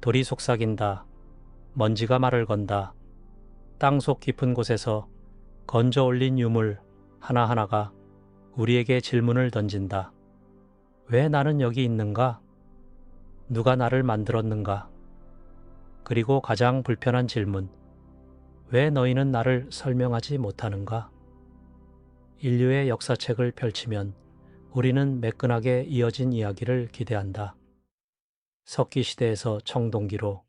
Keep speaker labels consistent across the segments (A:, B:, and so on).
A: 돌이 속삭인다. 먼지가 말을 건다. 땅속 깊은 곳에서 건져 올린 유물 하나하나가 우리에게 질문을 던진다. 왜 나는 여기 있는가? 누가 나를 만들었는가? 그리고 가장 불편한 질문. 왜 너희는 나를 설명하지 못하는가? 인류의 역사책을 펼치면 우리는 매끈하게 이어진 이야기를 기대한다. 석기시대에서 청동기로,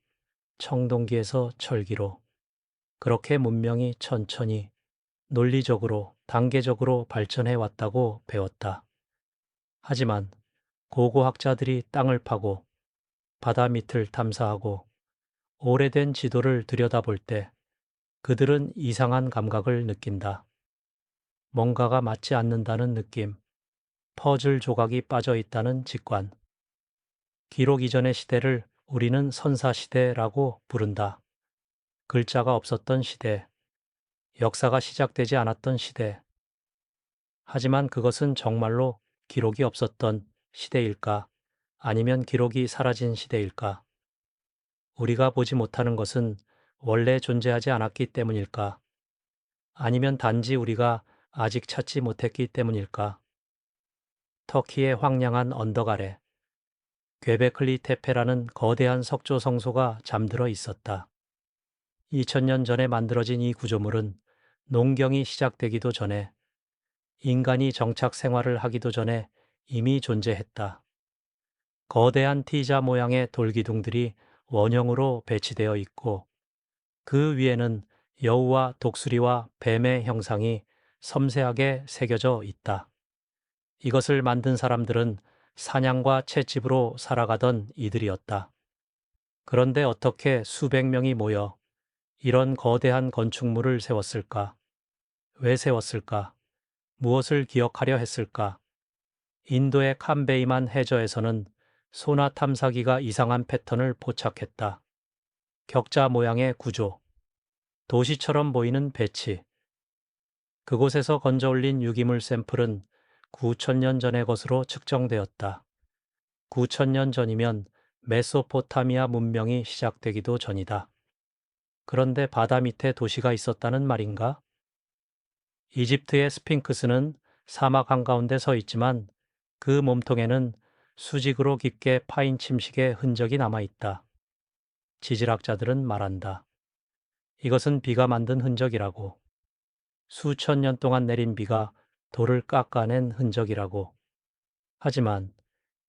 A: 청동기에서 철기로, 그렇게 문명이 천천히, 논리적으로, 단계적으로 발전해 왔다고 배웠다. 하지만 고고학자들이 땅을 파고 바다 밑을 탐사하고 오래된 지도를 들여다볼 때 그들은 이상한 감각을 느낀다. 뭔가가 맞지 않는다는 느낌, 퍼즐 조각이 빠져 있다는 직관. 기록 이전의 시대를 우리는 선사시대라고 부른다. 글자가 없었던 시대, 역사가 시작되지 않았던 시대. 하지만 그것은 정말로 기록이 없었던 시대일까? 아니면 기록이 사라진 시대일까? 우리가 보지 못하는 것은 원래 존재하지 않았기 때문일까? 아니면 단지 우리가 아직 찾지 못했기 때문일까? 터키의 황량한 언덕 아래 괴베클리 테페라는 거대한 석조 성소가 잠들어 있었다. 2000년 전에 만들어진 이 구조물은 농경이 시작되기도 전에, 인간이 정착 생활을 하기도 전에 이미 존재했다. 거대한 T자 모양의 돌기둥들이 원형으로 배치되어 있고 그 위에는 여우와 독수리와 뱀의 형상이 섬세하게 새겨져 있다. 이것을 만든 사람들은 사냥과 채집으로 살아가던 이들이었다. 그런데 어떻게 수백 명이 모여 이런 거대한 건축물을 세웠을까? 왜 세웠을까? 무엇을 기억하려 했을까? 인도의 캄베이만 해저에서는 소나 탐사기가 이상한 패턴을 포착했다. 격자 모양의 구조, 도시처럼 보이는 배치. 그곳에서 건져 올린 유기물 샘플은 9천년 전의 것으로 측정되었다. 9천년 전이면 메소포타미아 문명이 시작되기도 전이다. 그런데 바다 밑에 도시가 있었다는 말인가? 이집트의 스핑크스는 사막 한가운데 서 있지만 그 몸통에는 수직으로 깊게 파인 침식의 흔적이 남아 있다. 지질학자들은 말한다. 이것은 비가 만든 흔적이라고. 수천 년 동안 내린 비가 돌을 깎아낸 흔적이라고. 하지만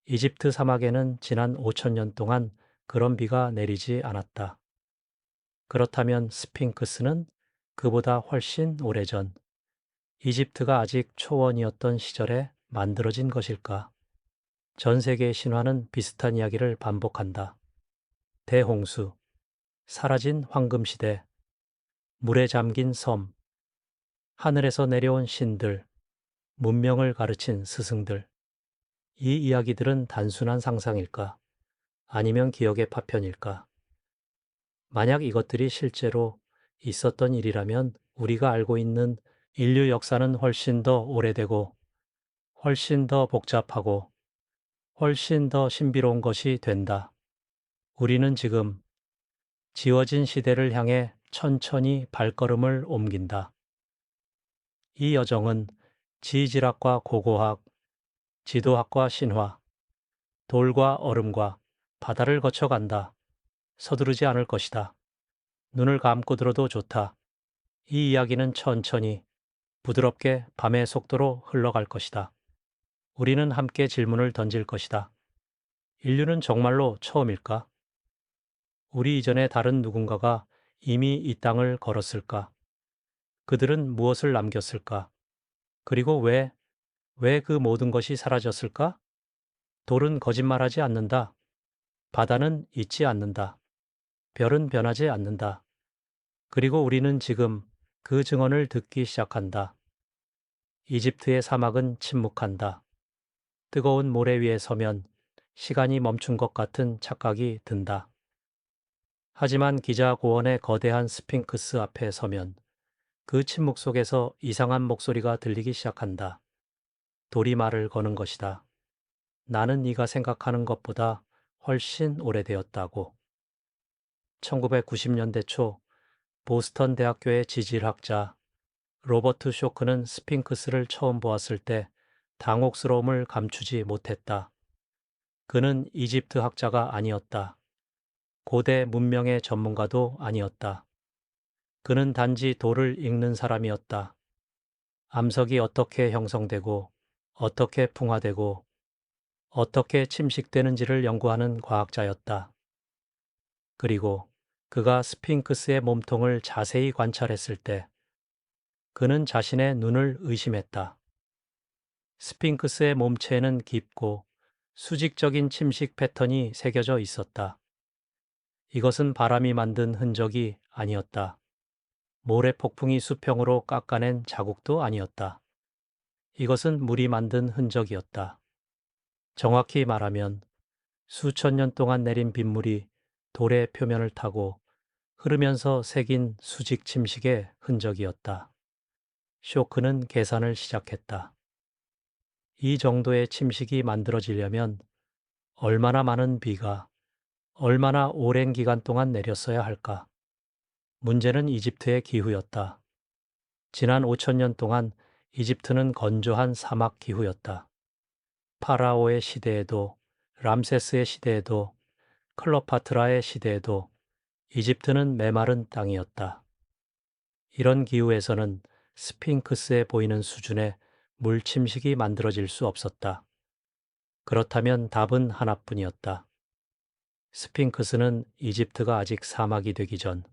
A: 이집트 사막에는 지난 5천 년 동안 그런 비가 내리지 않았다. 그렇다면 스핑크스는 그보다 훨씬 오래전, 이집트가 아직 초원이었던 시절에 만들어진 것일까? 전 세계의 신화는 비슷한 이야기를 반복한다. 대홍수, 사라진 황금시대, 물에 잠긴 섬, 하늘에서 내려온 신들, 문명을 가르친 스승들. 이 이야기들은 단순한 상상일까? 아니면 기억의 파편일까? 만약 이것들이 실제로 있었던 일이라면 우리가 알고 있는 인류 역사는 훨씬 더 오래되고 훨씬 더 복잡하고 훨씬 더 신비로운 것이 된다. 우리는 지금 지워진 시대를 향해 천천히 발걸음을 옮긴다. 이 여정은 지질학과 고고학, 지도학과 신화, 돌과 얼음과 바다를 거쳐간다. 서두르지 않을 것이다. 눈을 감고 들어도 좋다. 이 이야기는 천천히, 부드럽게 밤의 속도로 흘러갈 것이다. 우리는 함께 질문을 던질 것이다. 인류는 정말로 처음일까? 우리 이전에 다른 누군가가 이미 이 땅을 걸었을까? 그들은 무엇을 남겼을까? 그리고 왜 그 모든 것이 사라졌을까? 돌은 거짓말하지 않는다. 바다는 잊지 않는다. 별은 변하지 않는다. 그리고 우리는 지금 그 증언을 듣기 시작한다. 이집트의 사막은 침묵한다. 뜨거운 모래 위에 서면 시간이 멈춘 것 같은 착각이 든다. 하지만 기자 고원의 거대한 스핑크스 앞에 서면 그 침묵 속에서 이상한 목소리가 들리기 시작한다. 돌이 말을 거는 것이다. 나는 네가 생각하는 것보다 훨씬 오래되었다고. 1990년대 초 보스턴 대학교의 지질학자 로버트 쇼크는 스핑크스를 처음 보았을 때 당혹스러움을 감추지 못했다. 그는 이집트 학자가 아니었다. 고대 문명의 전문가도 아니었다. 그는 단지 돌을 읽는 사람이었다. 암석이 어떻게 형성되고 어떻게 풍화되고 어떻게 침식되는지를 연구하는 과학자였다. 그리고 그가 스핑크스의 몸통을 자세히 관찰했을 때 그는 자신의 눈을 의심했다. 스핑크스의 몸체에는 깊고 수직적인 침식 패턴이 새겨져 있었다. 이것은 바람이 만든 흔적이 아니었다. 모래폭풍이 수평으로 깎아낸 자국도 아니었다. 이것은 물이 만든 흔적이었다. 정확히 말하면 수천 년 동안 내린 빗물이 돌의 표면을 타고 흐르면서 새긴 수직 침식의 흔적이었다. 쇼크는 계산을 시작했다. 이 정도의 침식이 만들어지려면 얼마나 많은 비가 얼마나 오랜 기간 동안 내렸어야 할까? 문제는 이집트의 기후였다. 지난 5천 년 동안 이집트는 건조한 사막 기후였다. 파라오의 시대에도 람세스의 시대에도 클로파트라의 시대에도 이집트는 메마른 땅이었다. 이런 기후에서는 스핑크스에 보이는 수준의 물 침식이 만들어질 수 없었다. 그렇다면 답은 하나뿐이었다. 스핑크스는 이집트가 아직 사막이 되기 전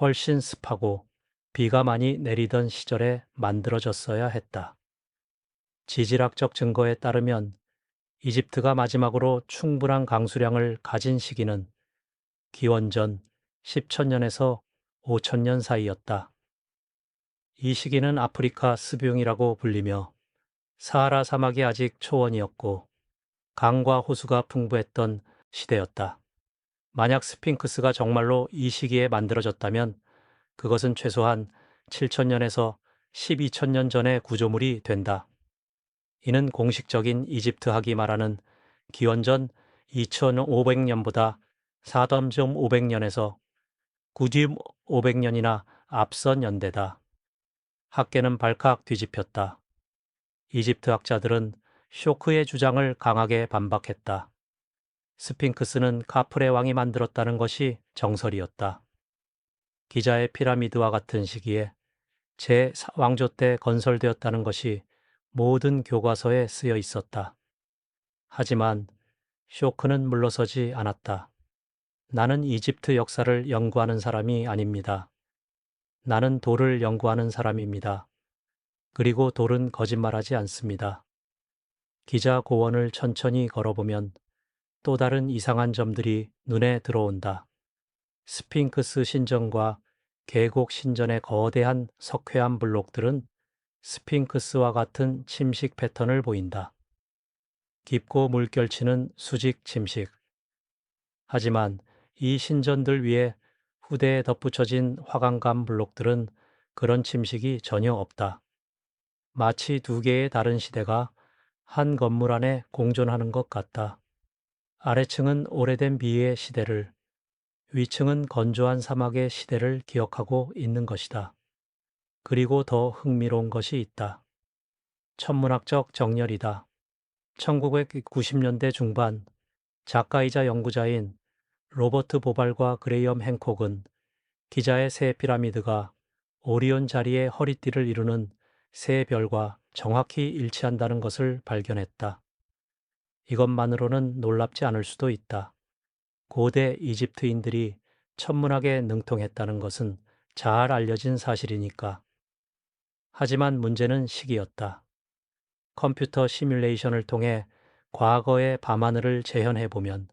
A: 훨씬 습하고 비가 많이 내리던 시절에 만들어졌어야 했다. 지질학적 증거에 따르면 이집트가 마지막으로 충분한 강수량을 가진 시기는 기원전 10천년에서 5천년 사이였다. 이 시기는 아프리카 스뷴이라고 불리며 사하라 사막이 아직 초원이었고 강과 호수가 풍부했던 시대였다. 만약 스핑크스가 정말로 이 시기에 만들어졌다면 그것은 최소한 7천년에서 12천년 전의 구조물이 된다. 이는 공식적인 이집트학이 말하는 기원전 2500년보다 4.500년에서 9.500년이나 앞선 연대다. 학계는 발칵 뒤집혔다. 이집트 학자들은 쇼크의 주장을 강하게 반박했다. 스핑크스는 카프레 왕이 만들었다는 것이 정설이었다. 기자의 피라미드와 같은 시기에 제 왕조 때 건설되었다는 것이 모든 교과서에 쓰여 있었다. 하지만 쇼크는 물러서지 않았다. 나는 이집트 역사를 연구하는 사람이 아닙니다. 나는 돌을 연구하는 사람입니다. 그리고 돌은 거짓말하지 않습니다. 기자 고원을 천천히 걸어보면 또 다른 이상한 점들이 눈에 들어온다. 스핑크스 신전과 계곡 신전의 거대한 석회암 블록들은 스핑크스와 같은 침식 패턴을 보인다. 깊고 물결치는 수직 침식. 하지만 이 신전들 위에 후대에 덧붙여진 화강암 블록들은 그런 침식이 전혀 없다. 마치 두 개의 다른 시대가 한 건물 안에 공존하는 것 같다. 아래층은 오래된 비의 시대를, 위층은 건조한 사막의 시대를 기억하고 있는 것이다. 그리고 더 흥미로운 것이 있다. 천문학적 정렬이다. 1990년대 중반 작가이자 연구자인 로버트 보발과 그레이엄 행콕은 기자의 새 피라미드가 오리온 자리의 허리띠를 이루는 새 별과 정확히 일치한다는 것을 발견했다. 이것만으로는 놀랍지 않을 수도 있다. 고대 이집트인들이 천문학에 능통했다는 것은 잘 알려진 사실이니까. 하지만 문제는 시기였다. 컴퓨터 시뮬레이션을 통해 과거의 밤하늘을 재현해보면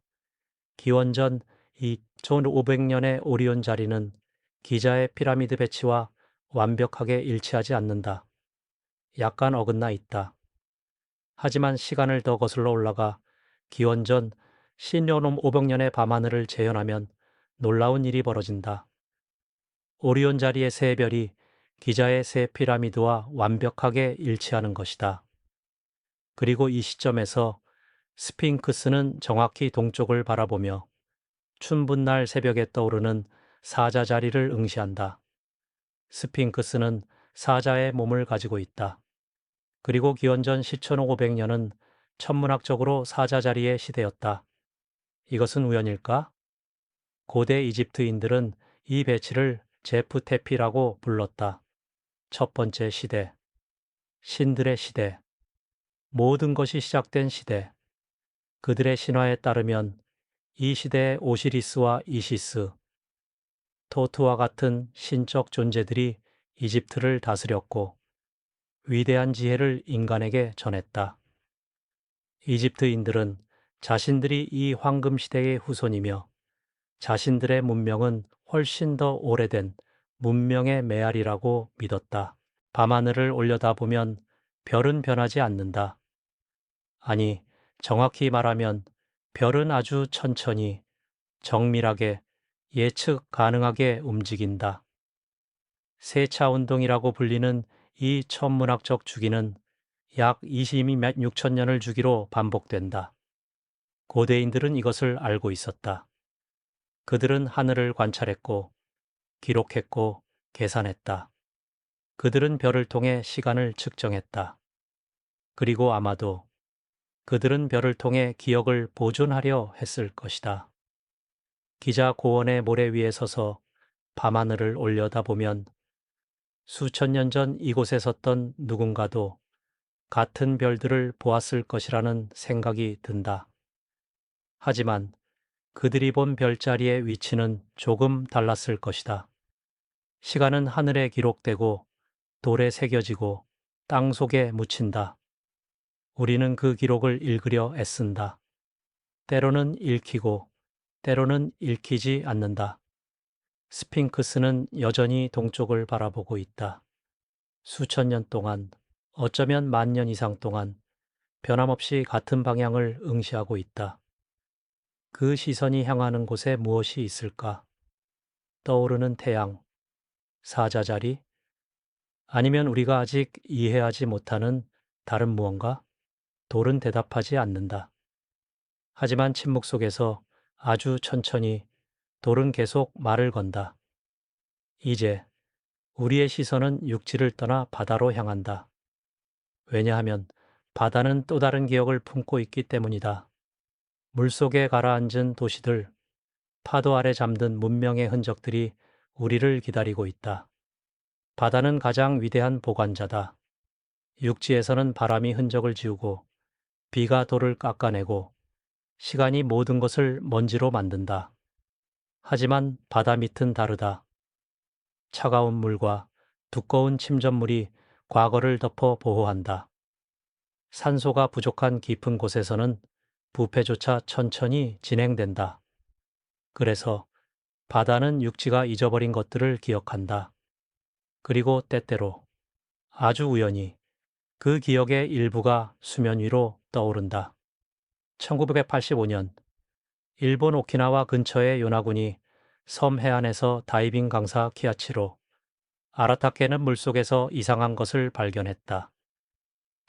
A: 기원전 2500년의 오리온 자리는 기자의 피라미드 배치와 완벽하게 일치하지 않는다. 약간 어긋나 있다. 하지만 시간을 더 거슬러 올라가 기원전 신여놈 500년의 밤하늘을 재현하면 놀라운 일이 벌어진다. 오리온 자리의 세 별이 기자의 새 피라미드와 완벽하게 일치하는 것이다. 그리고 이 시점에서 스핑크스는 정확히 동쪽을 바라보며 춘분날 새벽에 떠오르는 사자 자리를 응시한다. 스핑크스는 사자의 몸을 가지고 있다. 그리고 기원전 1,500년은 천문학적으로 사자 자리의 시대였다. 이것은 우연일까? 고대 이집트인들은 이 배치를 제프테피라고 불렀다. 첫 번째 시대, 신들의 시대, 모든 것이 시작된 시대. 그들의 신화에 따르면 이 시대에 오시리스와 이시스, 토트와 같은 신적 존재들이 이집트를 다스렸고 위대한 지혜를 인간에게 전했다. 이집트인들은 자신들이 이 황금 시대의 후손이며 자신들의 문명은 훨씬 더 오래된 문명의 메아리라고 믿었다. 밤하늘을 올려다보면 별은 변하지 않는다. 아니, 정확히 말하면 별은 아주 천천히, 정밀하게, 예측 가능하게 움직인다. 세차 운동이라고 불리는 이 천문학적 주기는 약 22만 6천 년을 주기로 반복된다. 고대인들은 이것을 알고 있었다. 그들은 하늘을 관찰했고, 기록했고, 계산했다. 그들은 별을 통해 시간을 측정했다. 그리고 아마도 그들은 별을 통해 기억을 보존하려 했을 것이다. 기자 고원의 모래 위에 서서 밤하늘을 올려다보면 수천 년 전 이곳에 섰던 누군가도 같은 별들을 보았을 것이라는 생각이 든다. 하지만 그들이 본 별자리의 위치는 조금 달랐을 것이다. 시간은 하늘에 기록되고 돌에 새겨지고 땅 속에 묻힌다. 우리는 그 기록을 읽으려 애쓴다. 때로는 읽히고 때로는 읽히지 않는다. 스핑크스는 여전히 동쪽을 바라보고 있다. 수천 년 동안, 어쩌면 만 년 이상 동안 변함없이 같은 방향을 응시하고 있다. 그 시선이 향하는 곳에 무엇이 있을까? 떠오르는 태양, 사자자리? 아니면 우리가 아직 이해하지 못하는 다른 무언가? 돌은 대답하지 않는다. 하지만 침묵 속에서 아주 천천히 돌은 계속 말을 건다. 이제 우리의 시선은 육지를 떠나 바다로 향한다. 왜냐하면 바다는 또 다른 기억을 품고 있기 때문이다. 물속에 가라앉은 도시들, 파도 아래 잠든 문명의 흔적들이 우리를 기다리고 있다. 바다는 가장 위대한 보관자다. 육지에서는 바람이 흔적을 지우고 비가 돌을 깎아내고 시간이 모든 것을 먼지로 만든다. 하지만 바다 밑은 다르다. 차가운 물과 두꺼운 침전물이 과거를 덮어 보호한다. 산소가 부족한 깊은 곳에서는 부패조차 천천히 진행된다. 그래서 바다는 육지가 잊어버린 것들을 기억한다. 그리고 때때로 아주 우연히 그 기억의 일부가 수면 위로 떠오른다. 1985년 일본 오키나와 근처의 요나군이 섬 해안에서 다이빙 강사 키아치로 아라타케는 물속에서 이상한 것을 발견했다.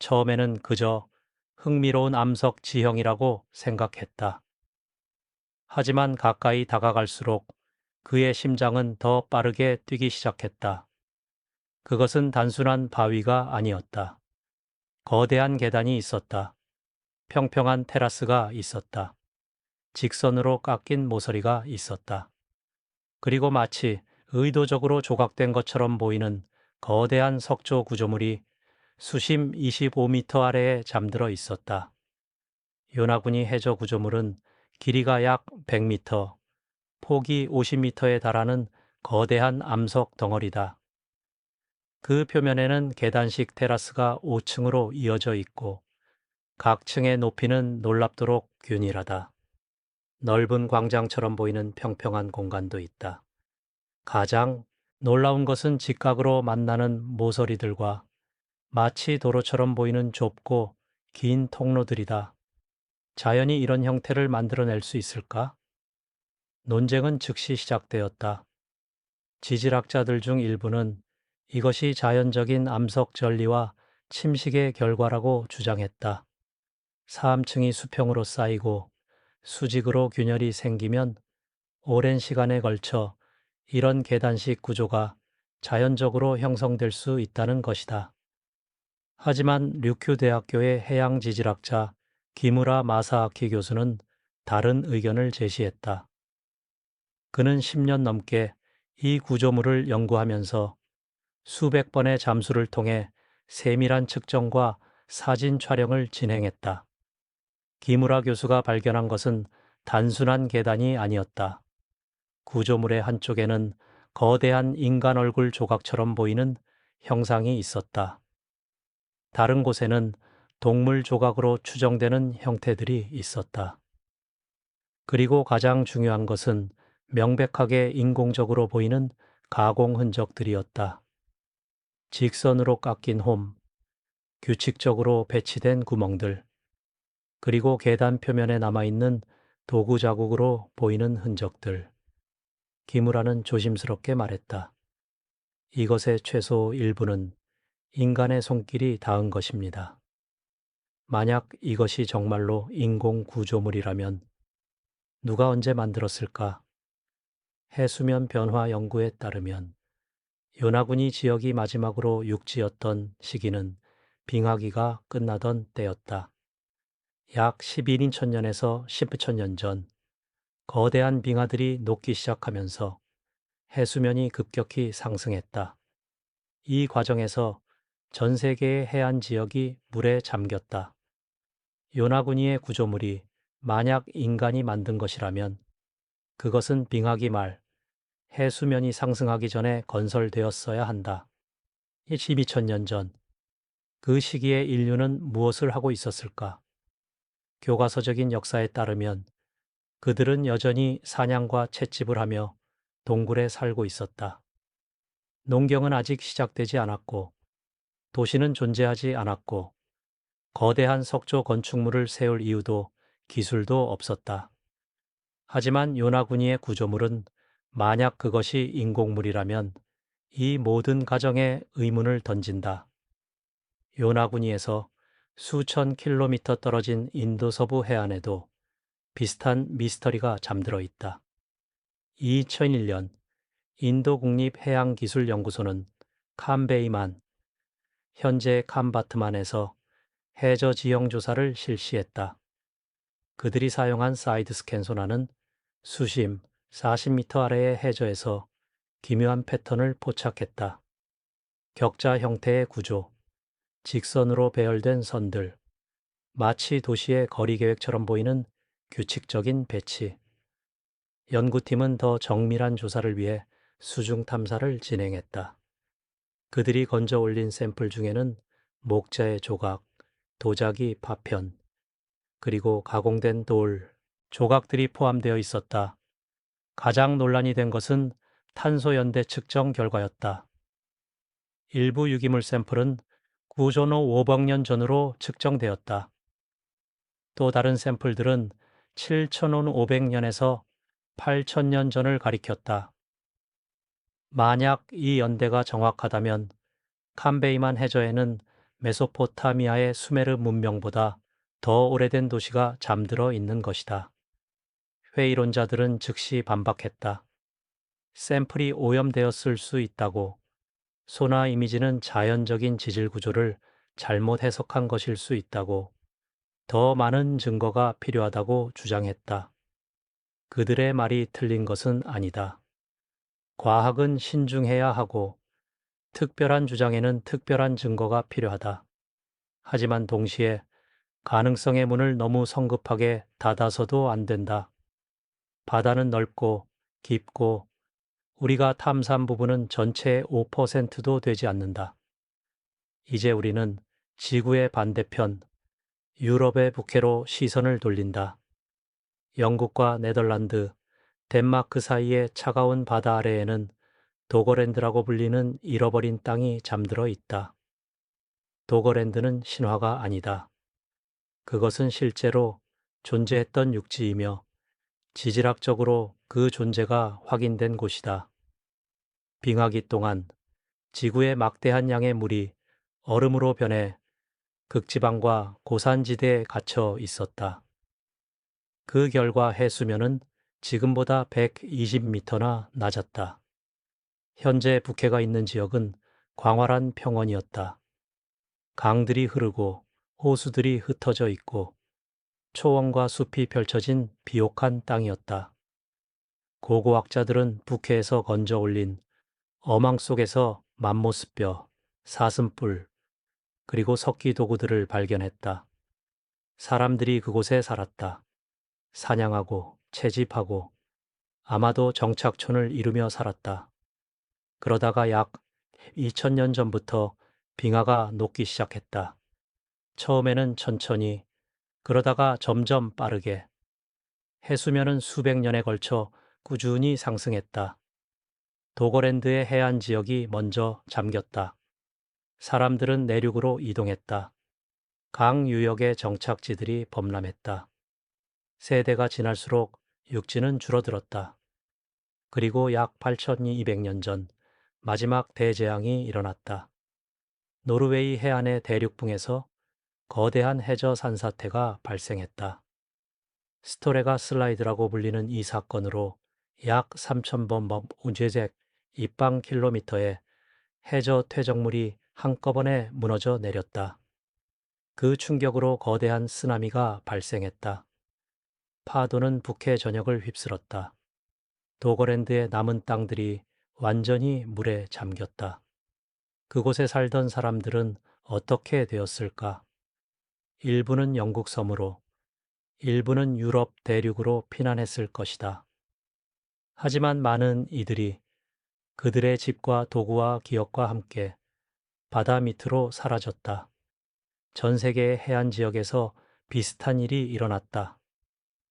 A: 처음에는 그저 흥미로운 암석 지형이라고 생각했다. 하지만 가까이 다가갈수록 그의 심장은 더 빠르게 뛰기 시작했다. 그것은 단순한 바위가 아니었다. 거대한 계단이 있었다. 평평한 테라스가 있었다. 직선으로 깎인 모서리가 있었다. 그리고 마치 의도적으로 조각된 것처럼 보이는 거대한 석조 구조물이 수심 25m 아래에 잠들어 있었다. 요나군이 해저 구조물은 길이가 약 100m, 폭이 50m에 달하는 거대한 암석 덩어리다. 그 표면에는 계단식 테라스가 5층으로 이어져 있고 각 층의 높이는 놀랍도록 균일하다. 넓은 광장처럼 보이는 평평한 공간도 있다. 가장 놀라운 것은 직각으로 만나는 모서리들과 마치 도로처럼 보이는 좁고 긴 통로들이다. 자연이 이런 형태를 만들어낼 수 있을까? 논쟁은 즉시 시작되었다. 지질학자들 중 일부는 이것이 자연적인 암석 전리와 침식의 결과라고 주장했다. 사암층이 수평으로 쌓이고 수직으로 균열이 생기면 오랜 시간에 걸쳐 이런 계단식 구조가 자연적으로 형성될 수 있다는 것이다. 하지만 류큐 대학교의 해양 지질학자 기무라 마사아키 교수는 다른 의견을 제시했다. 그는 10년 넘게 이 구조물을 연구하면서 수백 번의 잠수를 통해 세밀한 측정과 사진 촬영을 진행했다. 기무라 교수가 발견한 것은 단순한 계단이 아니었다. 구조물의 한쪽에는 거대한 인간 얼굴 조각처럼 보이는 형상이 있었다. 다른 곳에는 동물 조각으로 추정되는 형태들이 있었다. 그리고 가장 중요한 것은 명백하게 인공적으로 보이는 가공 흔적들이었다. 직선으로 깎인 홈, 규칙적으로 배치된 구멍들, 그리고 계단 표면에 남아있는 도구 자국으로 보이는 흔적들. 기무라는 조심스럽게 말했다. 이것의 최소 일부는 인간의 손길이 닿은 것입니다. 만약 이것이 정말로 인공 구조물이라면 누가 언제 만들었을까? 해수면 변화 연구에 따르면 요나구니 지역이 마지막으로 육지였던 시기는 빙하기가 끝나던 때였다. 약 11인 천년에서 10천년 전 거대한 빙하들이 녹기 시작하면서 해수면이 급격히 상승했다. 이 과정에서 전 세계의 해안 지역이 물에 잠겼다. 요나구니의 구조물이 만약 인간이 만든 것이라면 그것은 빙하기 말 해수면이 상승하기 전에 건설되었어야 한다. 12천년 전, 그 시기에 인류는 무엇을 하고 있었을까? 교과서적인 역사에 따르면 그들은 여전히 사냥과 채집을 하며 동굴에 살고 있었다. 농경은 아직 시작되지 않았고, 도시는 존재하지 않았고, 거대한 석조 건축물을 세울 이유도 기술도 없었다. 하지만 요나구니의 구조물은 만약 그것이 인공물이라면 이 모든 가정에 의문을 던진다. 요나구니에서 수천 킬로미터 떨어진 인도 서부 해안에도 비슷한 미스터리가 잠들어 있다. 2001년 인도 국립해양기술연구소는 캄베이만, 현재 캄바트만에서 해저 지형 조사를 실시했다. 그들이 사용한 사이드 스캔 소나는 수심 40m 아래의 해저에서 기묘한 패턴을 포착했다. 격자 형태의 구조, 직선으로 배열된 선들, 마치 도시의 거리 계획처럼 보이는 규칙적인 배치. 연구팀은 더 정밀한 조사를 위해 수중 탐사를 진행했다. 그들이 건져 올린 샘플 중에는 목자의 조각, 도자기 파편, 그리고 가공된 돌, 조각들이 포함되어 있었다. 가장 논란이 된 것은 탄소 연대 측정 결과였다. 일부 유기물 샘플은 구조노 5억 년 전으로 측정되었다. 또 다른 샘플들은 7,500년에서 8,000년 전을 가리켰다. 만약 이 연대가 정확하다면 캄베이만 해저에는 메소포타미아의 수메르 문명보다 더 오래된 도시가 잠들어 있는 것이다. 회의론자들은 즉시 반박했다. 샘플이 오염되었을 수 있다고. 소나 이미지는 자연적인 지질 구조를 잘못 해석한 것일 수 있다고. 더 많은 증거가 필요하다고 주장했다. 그들의 말이 틀린 것은 아니다. 과학은 신중해야 하고 특별한 주장에는 특별한 증거가 필요하다. 하지만 동시에 가능성의 문을 너무 성급하게 닫아서도 안 된다. 바다는 넓고 깊고 우리가 탐사한 부분은 전체의 5%도 되지 않는다. 이제 우리는 지구의 반대편, 유럽의 북해로 시선을 돌린다. 영국과 네덜란드, 덴마크 사이의 차가운 바다 아래에는 도거랜드라고 불리는 잃어버린 땅이 잠들어 있다. 도거랜드는 신화가 아니다. 그것은 실제로 존재했던 육지이며 지질학적으로 그 존재가 확인된 곳이다. 빙하기 동안 지구의 막대한 양의 물이 얼음으로 변해 극지방과 고산지대에 갇혀 있었다. 그 결과 해수면은 지금보다 120m나 낮았다. 현재 북해가 있는 지역은 광활한 평원이었다. 강들이 흐르고 호수들이 흩어져 있고 초원과 숲이 펼쳐진 비옥한 땅이었다. 고고학자들은 북해에서 건져 올린 어망 속에서 맘모스뼈, 사슴뿔, 그리고 석기 도구들을 발견했다. 사람들이 그곳에 살았다. 사냥하고 채집하고 아마도 정착촌을 이루며 살았다. 그러다가 약 2000년 전부터 빙하가 녹기 시작했다. 처음에는 천천히, 그러다가 점점 빠르게. 해수면은 수백 년에 걸쳐 꾸준히 상승했다. 도거랜드의 해안 지역이 먼저 잠겼다. 사람들은 내륙으로 이동했다. 강 유역의 정착지들이 범람했다. 세대가 지날수록 육지는 줄어들었다. 그리고 약 8200년 전 마지막 대재앙이 일어났다. 노르웨이 해안의 대륙붕에서 거대한 해저 산사태가 발생했다. 스토레가 슬라이드라고 불리는 이 사건으로 약 3000범 우제잭 입방 킬로미터의 해저 퇴적물이 한꺼번에 무너져 내렸다. 그 충격으로 거대한 쓰나미가 발생했다. 파도는 북해 전역을 휩쓸었다. 도거랜드의 남은 땅들이 완전히 물에 잠겼다. 그곳에 살던 사람들은 어떻게 되었을까? 일부는 영국 섬으로, 일부는 유럽 대륙으로 피난했을 것이다. 하지만 많은 이들이 그들의 집과 도구와 기억과 함께 바다 밑으로 사라졌다. 전 세계의 해안 지역에서 비슷한 일이 일어났다.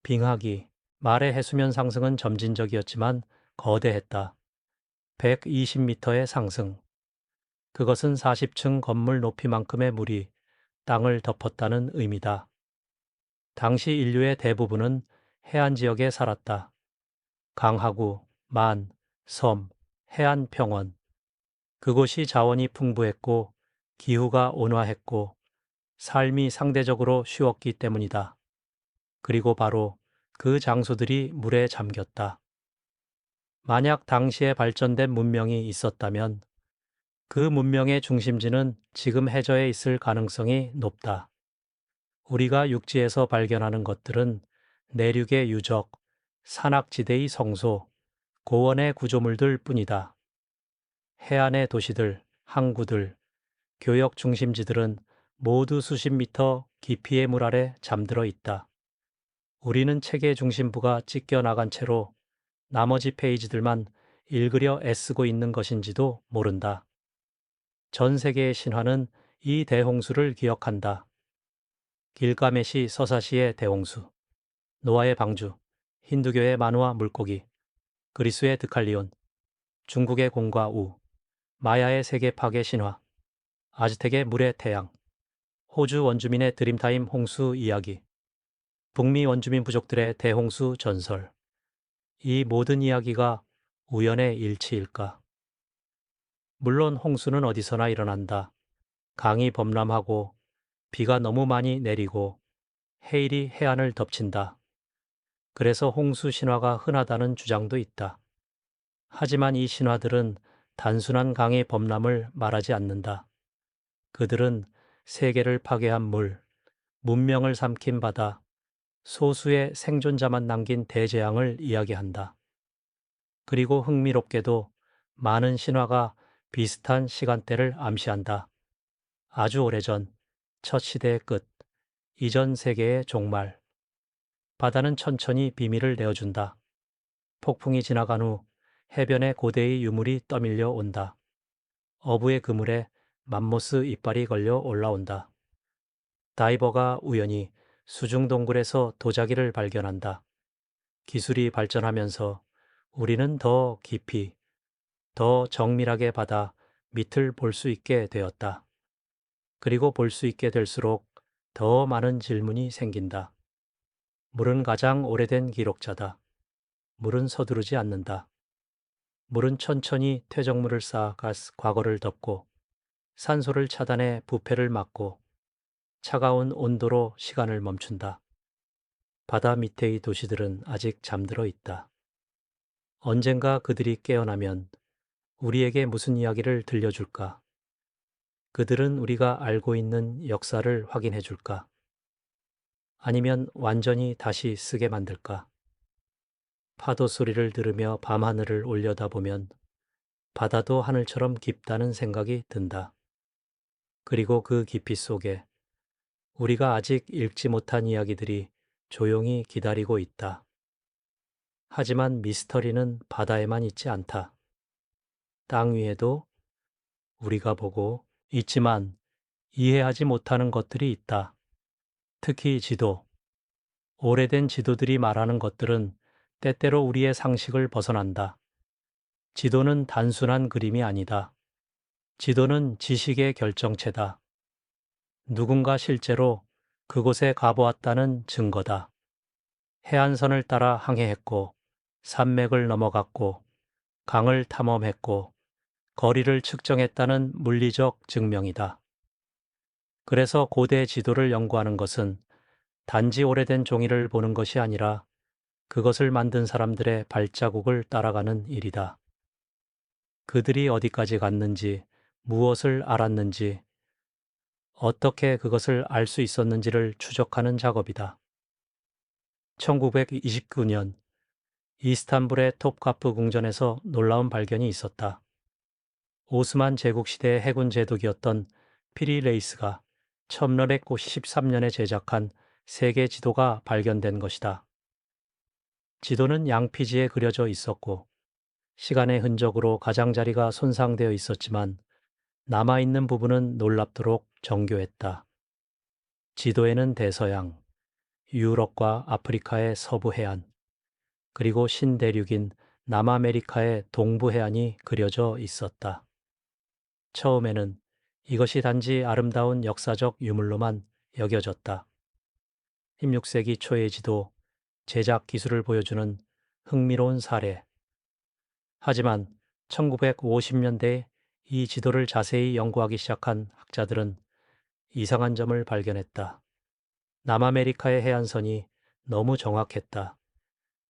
A: 빙하기, 말의 해수면 상승은 점진적이었지만 거대했다. 120m의 상승. 그것은 40층 건물 높이만큼의 물이 땅을 덮었다는 의미다. 당시 인류의 대부분은 해안 지역에 살았다. 강하구, 만, 섬, 해안 평원. 그곳이 자원이 풍부했고 기후가 온화했고 삶이 상대적으로 쉬웠기 때문이다. 그리고 바로 그 장소들이 물에 잠겼다. 만약 당시에 발전된 문명이 있었다면 그 문명의 중심지는 지금 해저에 있을 가능성이 높다. 우리가 육지에서 발견하는 것들은 내륙의 유적, 산악지대의 성소, 고원의 구조물들 뿐이다. 해안의 도시들, 항구들, 교역 중심지들은 모두 수십 미터 깊이의 물 아래 잠들어 있다. 우리는 책의 중심부가 찢겨 나간 채로 나머지 페이지들만 읽으려 애쓰고 있는 것인지도 모른다. 전 세계의 신화는 이 대홍수를 기억한다. 길가메시 서사시의 대홍수, 노아의 방주, 힌두교의 만우와 물고기, 그리스의 드칼리온, 중국의 공과 우, 마야의 세계 파괴 신화, 아즈텍의 물의 태양, 호주 원주민의 드림타임 홍수 이야기, 북미 원주민 부족들의 대홍수 전설. 이 모든 이야기가 우연의 일치일까? 물론 홍수는 어디서나 일어난다. 강이 범람하고 비가 너무 많이 내리고 해일이 해안을 덮친다. 그래서 홍수 신화가 흔하다는 주장도 있다. 하지만 이 신화들은 단순한 강의 범람을 말하지 않는다. 그들은 세계를 파괴한 물, 문명을 삼킨 바다, 소수의 생존자만 남긴 대재앙을 이야기한다. 그리고 흥미롭게도 많은 신화가 비슷한 시간대를 암시한다. 아주 오래전, 첫 시대의 끝, 이전 세계의 종말. 바다는 천천히 비밀을 내어준다. 폭풍이 지나간 후 해변에 고대의 유물이 떠밀려 온다. 어부의 그물에 맘모스 이빨이 걸려 올라온다. 다이버가 우연히 수중 동굴에서 도자기를 발견한다. 기술이 발전하면서 우리는 더 깊이, 더 정밀하게 바다 밑을 볼 수 있게 되었다. 그리고 볼 수 있게 될수록 더 많은 질문이 생긴다. 물은 가장 오래된 기록자다. 물은 서두르지 않는다. 물은 천천히 퇴적물을 쌓아 과거를 덮고 산소를 차단해 부패를 막고 차가운 온도로 시간을 멈춘다. 바다 밑의 도시들은 아직 잠들어 있다. 언젠가 그들이 깨어나면 우리에게 무슨 이야기를 들려줄까? 그들은 우리가 알고 있는 역사를 확인해 줄까? 아니면 완전히 다시 쓰게 만들까? 파도 소리를 들으며 밤하늘을 올려다보면 바다도 하늘처럼 깊다는 생각이 든다. 그리고 그 깊이 속에 우리가 아직 읽지 못한 이야기들이 조용히 기다리고 있다. 하지만 미스터리는 바다에만 있지 않다. 땅 위에도 우리가 보고 있지만 이해하지 못하는 것들이 있다. 특히 지도. 오래된 지도들이 말하는 것들은 때때로 우리의 상식을 벗어난다. 지도는 단순한 그림이 아니다. 지도는 지식의 결정체다. 누군가 실제로 그곳에 가보았다는 증거다. 해안선을 따라 항해했고, 산맥을 넘어갔고, 강을 탐험했고, 거리를 측정했다는 물리적 증명이다. 그래서 고대 지도를 연구하는 것은 단지 오래된 종이를 보는 것이 아니라 그것을 만든 사람들의 발자국을 따라가는 일이다. 그들이 어디까지 갔는지, 무엇을 알았는지, 어떻게 그것을 알 수 있었는지를 추적하는 작업이다. 1929년 이스탄불의 톱카프 궁전에서 놀라운 발견이 있었다. 오스만 제국 시대의 해군 제독이었던 피리 레이스가 1993년에 제작한 세계 지도가 발견된 것이다. 지도는 양피지에 그려져 있었고 시간의 흔적으로 가장자리가 손상되어 있었지만 남아있는 부분은 놀랍도록 정교했다. 지도에는 대서양, 유럽과 아프리카의 서부 해안, 그리고 신대륙인 남아메리카의 동부 해안이 그려져 있었다. 처음에는 이것이 단지 아름다운 역사적 유물로만 여겨졌다. 16세기 초의 지도, 제작 기술을 보여주는 흥미로운 사례. 하지만 1950년대에 이 지도를 자세히 연구하기 시작한 학자들은 이상한 점을 발견했다. 남아메리카의 해안선이 너무 정확했다.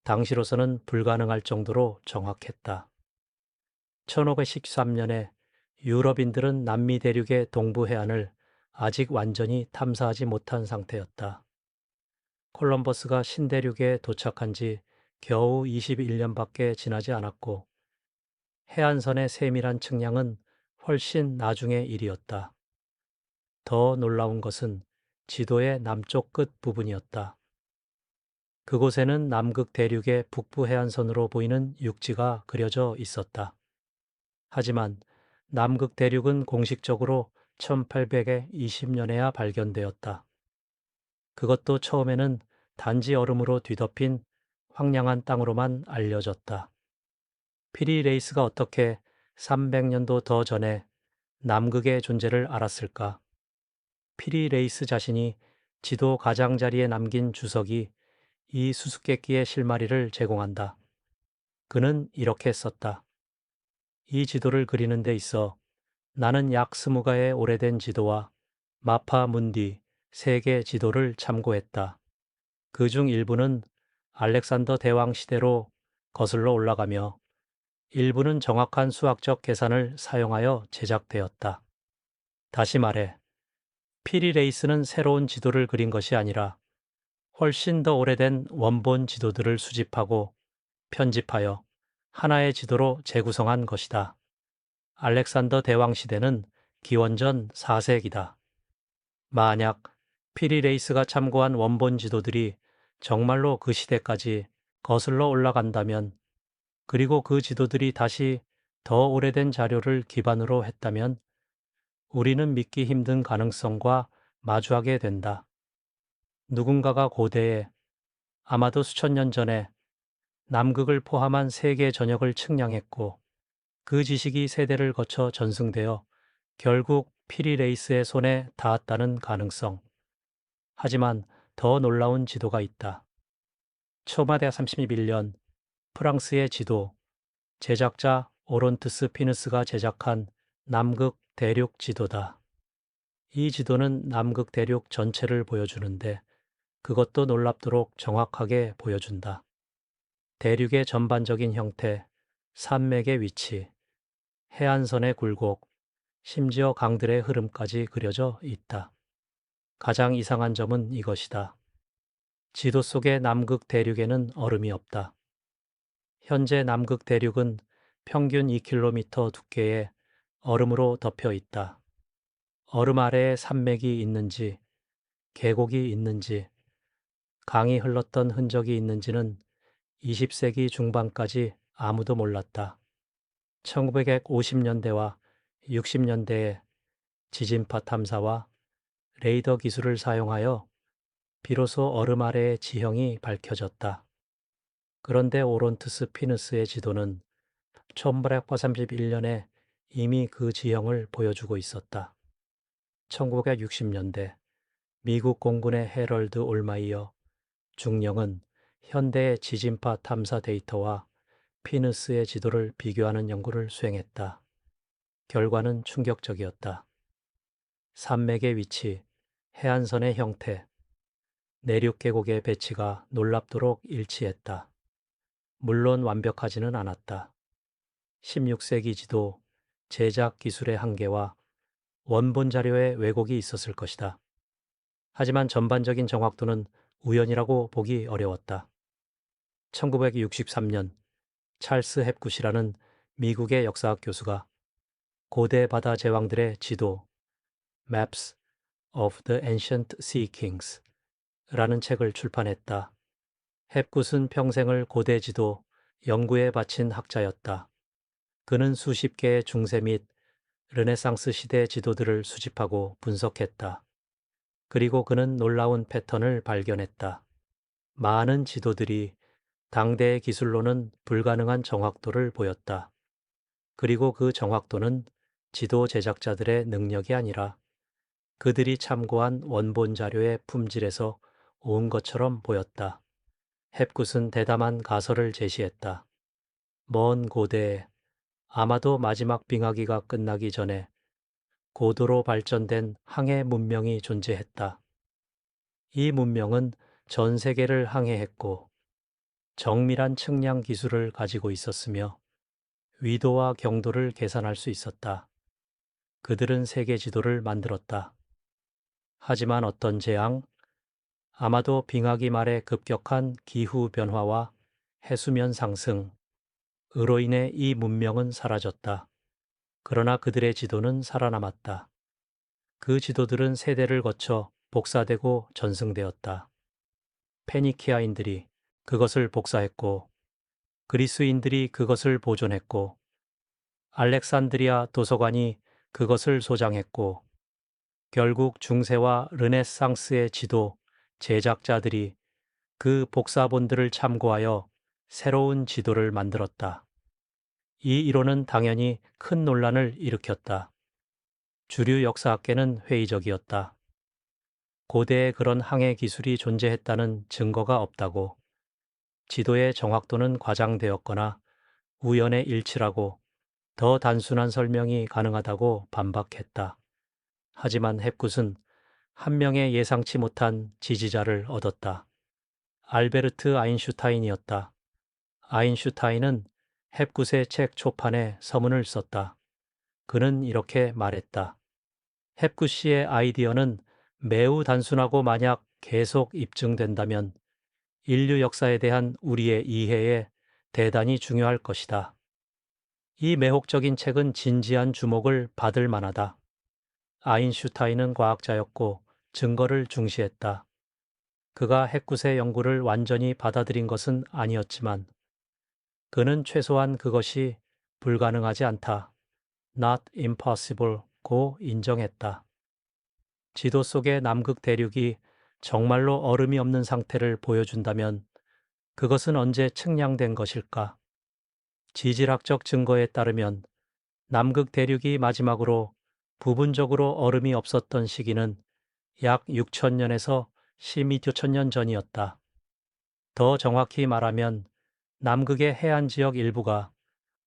A: 당시로서는 불가능할 정도로 정확했다. 1513년에 유럽인들은 남미 대륙의 동부 해안을 아직 완전히 탐사하지 못한 상태였다. 콜럼버스가 신대륙에 도착한 지 겨우 21년밖에 지나지 않았고 해안선의 세밀한 측량은 훨씬 나중의 일이었다. 더 놀라운 것은 지도의 남쪽 끝 부분이었다. 그곳에는 남극 대륙의 북부 해안선으로 보이는 육지가 그려져 있었다. 하지만 남극 대륙은 공식적으로 1820년에야 발견되었다. 그것도 처음에는 단지 얼음으로 뒤덮인 황량한 땅으로만 알려졌다. 피리 레이스가 어떻게 300년도 더 전에 남극의 존재를 알았을까? 피리 레이스 자신이 지도 가장자리에 남긴 주석이 이 수수께끼의 실마리를 제공한다. 그는 이렇게 썼다. 이 지도를 그리는 데 있어 나는 약 20가의 오래된 지도와 마파 문디 세계 지도를 참고했다. 그중 일부는 알렉산더 대왕 시대로 거슬러 올라가며 일부는 정확한 수학적 계산을 사용하여 제작되었다. 다시 말해, 피리 레이스는 새로운 지도를 그린 것이 아니라 훨씬 더 오래된 원본 지도들을 수집하고 편집하여 하나의 지도로 재구성한 것이다. 알렉산더 대왕 시대는 기원전 4세기다. 만약 피리 레이스가 참고한 원본 지도들이 정말로 그 시대까지 거슬러 올라간다면, 그리고 그 지도들이 다시 더 오래된 자료를 기반으로 했다면 우리는 믿기 힘든 가능성과 마주하게 된다. 누군가가 고대에, 아마도 수천 년 전에 남극을 포함한 세계 전역을 측량했고 그 지식이 세대를 거쳐 전승되어 결국 피리 레이스의 손에 닿았다는 가능성. 하지만 더 놀라운 지도가 있다. 초마대 31년 프랑스의 지도, 제작자 오론트스 피누스가 제작한 남극 대륙 지도다. 이 지도는 남극 대륙 전체를 보여주는데 그것도 놀랍도록 정확하게 보여준다. 대륙의 전반적인 형태, 산맥의 위치, 해안선의 굴곡, 심지어 강들의 흐름까지 그려져 있다. 가장 이상한 점은 이것이다. 지도 속의 남극 대륙에는 얼음이 없다. 현재 남극 대륙은 평균 2km 두께의 얼음으로 덮여 있다. 얼음 아래에 산맥이 있는지, 계곡이 있는지, 강이 흘렀던 흔적이 있는지는 20세기 중반까지 아무도 몰랐다. 1950년대와 60년대에 지진파 탐사와 레이더 기술을 사용하여 비로소 얼음 아래의 지형이 밝혀졌다. 그런데 오론트스 피누스의 지도는 1831년에 이미 그 지형을 보여주고 있었다. 1960년대 미국 공군의 해럴드 올마이어 중령은 현대의 지진파 탐사 데이터와 피누스의 지도를 비교하는 연구를 수행했다. 결과는 충격적이었다. 산맥의 위치, 해안선의 형태, 내륙 계곡의 배치가 놀랍도록 일치했다. 물론 완벽하지는 않았다. 16세기 지도, 제작 기술의 한계와 원본 자료에 왜곡이 있었을 것이다. 하지만 전반적인 정확도는 우연이라고 보기 어려웠다. 1963년 찰스 헵굿이라는 미국의 역사학 교수가 고대 바다 제왕들의 지도 Maps of the Ancient Sea Kings 라는 책을 출판했다. 헵굿은 평생을 고대 지도 연구에 바친 학자였다. 그는 수십 개의 중세 및 르네상스 시대 지도들을 수집하고 분석했다. 그리고 그는 놀라운 패턴을 발견했다. 많은 지도들이 당대의 기술로는 불가능한 정확도를 보였다. 그리고 그 정확도는 지도 제작자들의 능력이 아니라 그들이 참고한 원본 자료의 품질에서 온 것처럼 보였다. 헵굿은 대담한 가설을 제시했다. 먼 고대에 아마도 마지막 빙하기가 끝나기 전에 고도로 발전된 항해 문명이 존재했다. 이 문명은 전 세계를 항해했고 정밀한 측량 기술을 가지고 있었으며 위도와 경도를 계산할 수 있었다. 그들은 세계 지도를 만들었다. 하지만 어떤 재앙, 아마도 빙하기 말의 급격한 기후 변화와 해수면 상승, 으로 인해 이 문명은 사라졌다. 그러나 그들의 지도는 살아남았다. 그 지도들은 세대를 거쳐 복사되고 전승되었다. 페니키아인들이 그것을 복사했고, 그리스인들이 그것을 보존했고, 알렉산드리아 도서관이 그것을 소장했고, 결국 중세와 르네상스의 지도 제작자들이 그 복사본들을 참고하여 새로운 지도를 만들었다. 이 이론은 당연히 큰 논란을 일으켰다. 주류 역사학계는 회의적이었다. 고대에 그런 항해 기술이 존재했다는 증거가 없다고, 지도의 정확도는 과장되었거나 우연의 일치라고 더 단순한 설명이 가능하다고 반박했다. 하지만 헵굿은 한 명의 예상치 못한 지지자를 얻었다. 알베르트 아인슈타인이었다. 아인슈타인은 헵굿의 책 초판에 서문을 썼다. 그는 이렇게 말했다. 헵굿 씨의 아이디어는 매우 단순하고 만약 계속 입증된다면 인류 역사에 대한 우리의 이해에 대단히 중요할 것이다. 이 매혹적인 책은 진지한 주목을 받을 만하다. 아인슈타인은 과학자였고 증거를 중시했다. 그가 헵굿의 연구를 완전히 받아들인 것은 아니었지만 그는 최소한 그것이 불가능하지 않다. Not impossible 고 인정했다. 지도 속의 남극 대륙이 정말로 얼음이 없는 상태를 보여준다면 그것은 언제 측량된 것일까? 지질학적 증거에 따르면 남극 대륙이 마지막으로 부분적으로 얼음이 없었던 시기는 약 6천년에서 12천년 전이었다. 더 정확히 말하면 남극의 해안 지역 일부가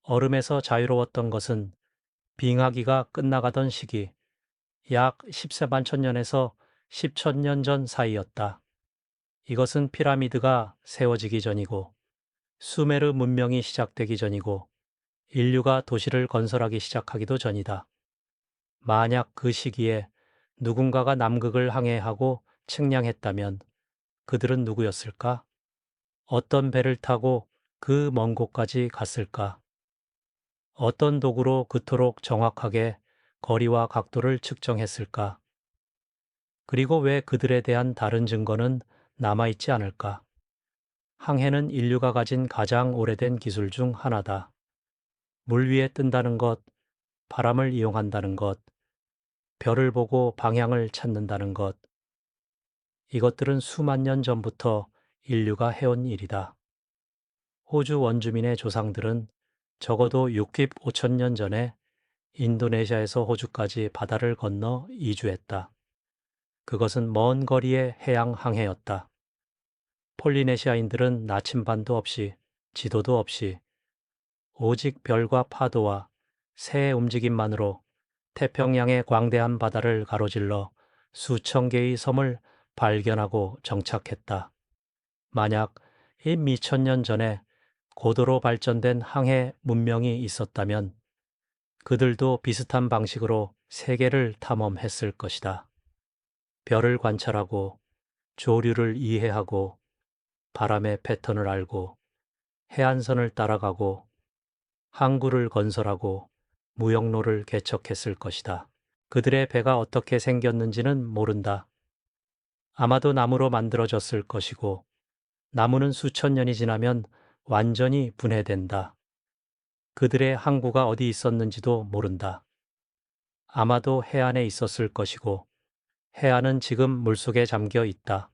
A: 얼음에서 자유로웠던 것은 빙하기가 끝나가던 시기 약 14만 천년에서 10천년 전 사이였다. 이것은 피라미드가 세워지기 전이고 수메르 문명이 시작되기 전이고 인류가 도시를 건설하기 시작하기도 전이다. 만약 그 시기에 누군가가 남극을 항해하고 측량했다면 그들은 누구였을까? 어떤 배를 타고 그 먼 곳까지 갔을까? 어떤 도구로 그토록 정확하게 거리와 각도를 측정했을까? 그리고 왜 그들에 대한 다른 증거는 남아있지 않을까? 항해는 인류가 가진 가장 오래된 기술 중 하나다. 물 위에 뜬다는 것, 바람을 이용한다는 것, 별을 보고 방향을 찾는다는 것, 이것들은 수만 년 전부터 인류가 해온 일이다. 호주 원주민의 조상들은 적어도 6급 5천 년 전에 인도네시아에서 호주까지 바다를 건너 이주했다. 그것은 먼 거리의 해양 항해였다. 폴리네시아인들은 나침반도 없이 지도도 없이 오직 별과 파도와 새의 움직임만으로 태평양의 광대한 바다를 가로질러 수천 개의 섬을 발견하고 정착했다. 만약 이 미천년 전에 고도로 발전된 항해 문명이 있었다면 그들도 비슷한 방식으로 세계를 탐험했을 것이다. 별을 관찰하고 조류를 이해하고 바람의 패턴을 알고 해안선을 따라가고 항구를 건설하고 무역로를 개척했을 것이다. 그들의 배가 어떻게 생겼는지는 모른다. 아마도 나무로 만들어졌을 것이고 나무는 수천 년이 지나면 완전히 분해된다. 그들의 항구가 어디 있었는지도 모른다. 아마도 해안에 있었을 것이고 해안은 지금 물속에 잠겨 있다.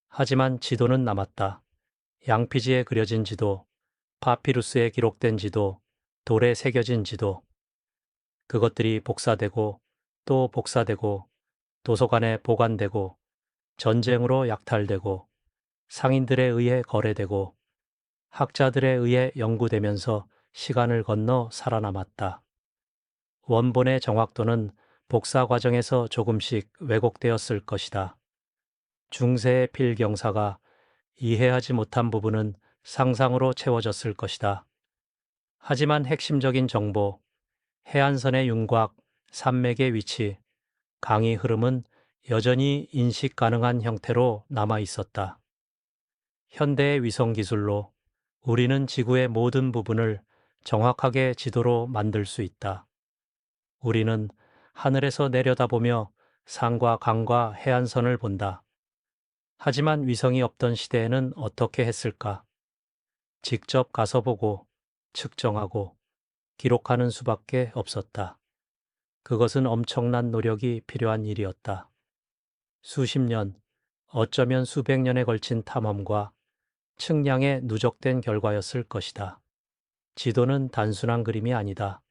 A: 하지만 지도는 남았다. 양피지에 그려진 지도, 파피루스에 기록된 지도, 돌에 새겨진 지도. 그것들이 복사되고 또 복사되고 도서관에 보관되고 전쟁으로 약탈되고 상인들에 의해 거래되고 학자들에 의해 연구되면서 시간을 건너 살아남았다. 원본의 정확도는 복사 과정에서 조금씩 왜곡되었을 것이다. 중세의 필경사가 이해하지 못한 부분은 상상으로 채워졌을 것이다. 하지만 핵심적인 정보, 해안선의 윤곽, 산맥의 위치, 강의 흐름은 여전히 인식 가능한 형태로 남아 있었다. 현대의 위성 기술로 우리는 지구의 모든 부분을 정확하게 지도로 만들 수 있다. 우리는 하늘에서 내려다보며 산과 강과 해안선을 본다. 하지만 위성이 없던 시대에는 어떻게 했을까? 직접 가서 보고, 측정하고, 기록하는 수밖에 없었다. 그것은 엄청난 노력이 필요한 일이었다. 수십 년, 어쩌면 수백 년에 걸친 탐험과 측량에 누적된 결과였을 것이다. 지도는 단순한 그림이 아니다.